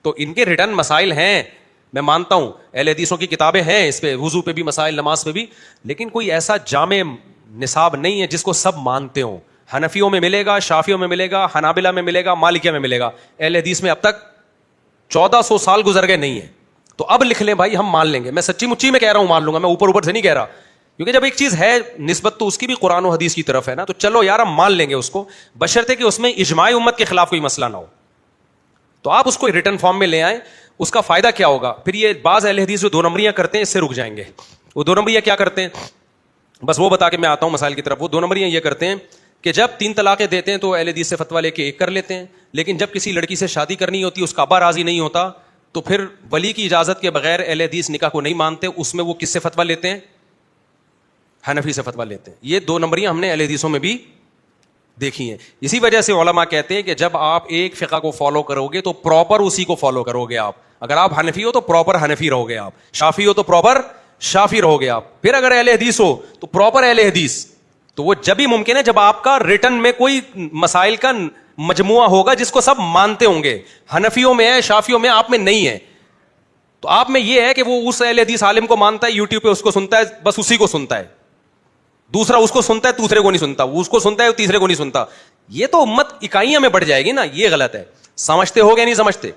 تو ان کے ریٹن مسائل ہیں, میں مانتا ہوں اہل حدیثوں کی کتابیں ہیں اس پہ, وضو پہ بھی مسائل, نماز پہ بھی, لیکن کوئی ایسا جامع نصاب نہیں ہے جس کو سب مانتے ہوں. حنفیوں میں ملے گا, شافیوں میں ملے گا, حنابلہ میں ملے گا, مالکیہ میں ملے گا. اہل حدیث میں اب تک 1400 سال گزر گئے نہیں ہے. تو اب لکھ لیں بھائی, ہم مان لیں گے. میں سچی مچی میں کہہ رہا ہوں مان لوں گا, میں اوپر سے نہیں کہہ رہا, کیونکہ جب ایک چیز ہے نسبت تو اس کی بھی قرآن و حدیث کی طرف ہے نا, تو چلو یار ہم مان لیں گے اس کو, بشرطے کہ اس میں اجماع امت کے خلاف کوئی مسئلہ نہ ہو. تو آپ اس کو ریٹن فارم میں لے آئیں. اس کا فائدہ کیا ہوگا؟ پھر یہ بعض اہل حدیث جو 2 نمبریاں کرتے ہیں اس سے رک جائیں گے. وہ 2 نمبریاں کیا کرتے ہیں؟ بس وہ بتا کے میں آتا ہوں مسائل کی طرف. وہ 2 نمبریاں یہ کرتے ہیں کہ جب 3 طلاقیں دیتے ہیں تو اہل حدیث سے فتویٰ لے کے 1 کر لیتے ہیں, لیکن جب کسی لڑکی سے شادی کرنی ہوتی ہے, اس کا ابا راضی نہیں ہوتا, تو پھر ولی کی اجازت کے بغیر اہل حدیث نکاح کو نہیں مانتے. اس میں وہ کس سے فتویٰ لیتے ہیں؟ حنفی سے فتویٰ لیتے ہیں. یہ 2 نمبریاں ہم نے اہل حدیثوں میں بھی دیکھی ہیں. اسی وجہ سے علماء کہتے ہیں کہ جب آپ ایک فقہ کو فالو کرو گے تو پراپر اسی کو فالو کرو گے آپ. اگر آپ حنفی ہو تو پراپر حنفی رہو گے آپ, شافی ہو تو پراپر شافی رہو گے آپ. پھر اگر اہل حدیث ہو تو پراپر اہل حدیث. تو وہ جب ہی ممکن ہے جب آپ کا ریٹن میں کوئی مسائل کا مجموعہ ہوگا جس کو سب مانتے ہوں گے. حنفیوں میں ہے, شافیوں میں, آپ میں نہیں ہے. تو آپ میں یہ ہے کہ وہ اس اہل حدیث عالم کو مانتا ہے, یوٹیوب پہ اس کو سنتا ہے, بس اسی کو سنتا ہے. دوسرا اس کو سنتا ہے, دوسرے کو نہیں سنتا. وہ اس کو سنتا ہے, تیسرے کو نہیں سنتا. یہ تو امت اکائیاں میں بڑھ جائے گی نا. یہ غلط ہے. سمجھتے ہو گیا نہیں سمجھتے؟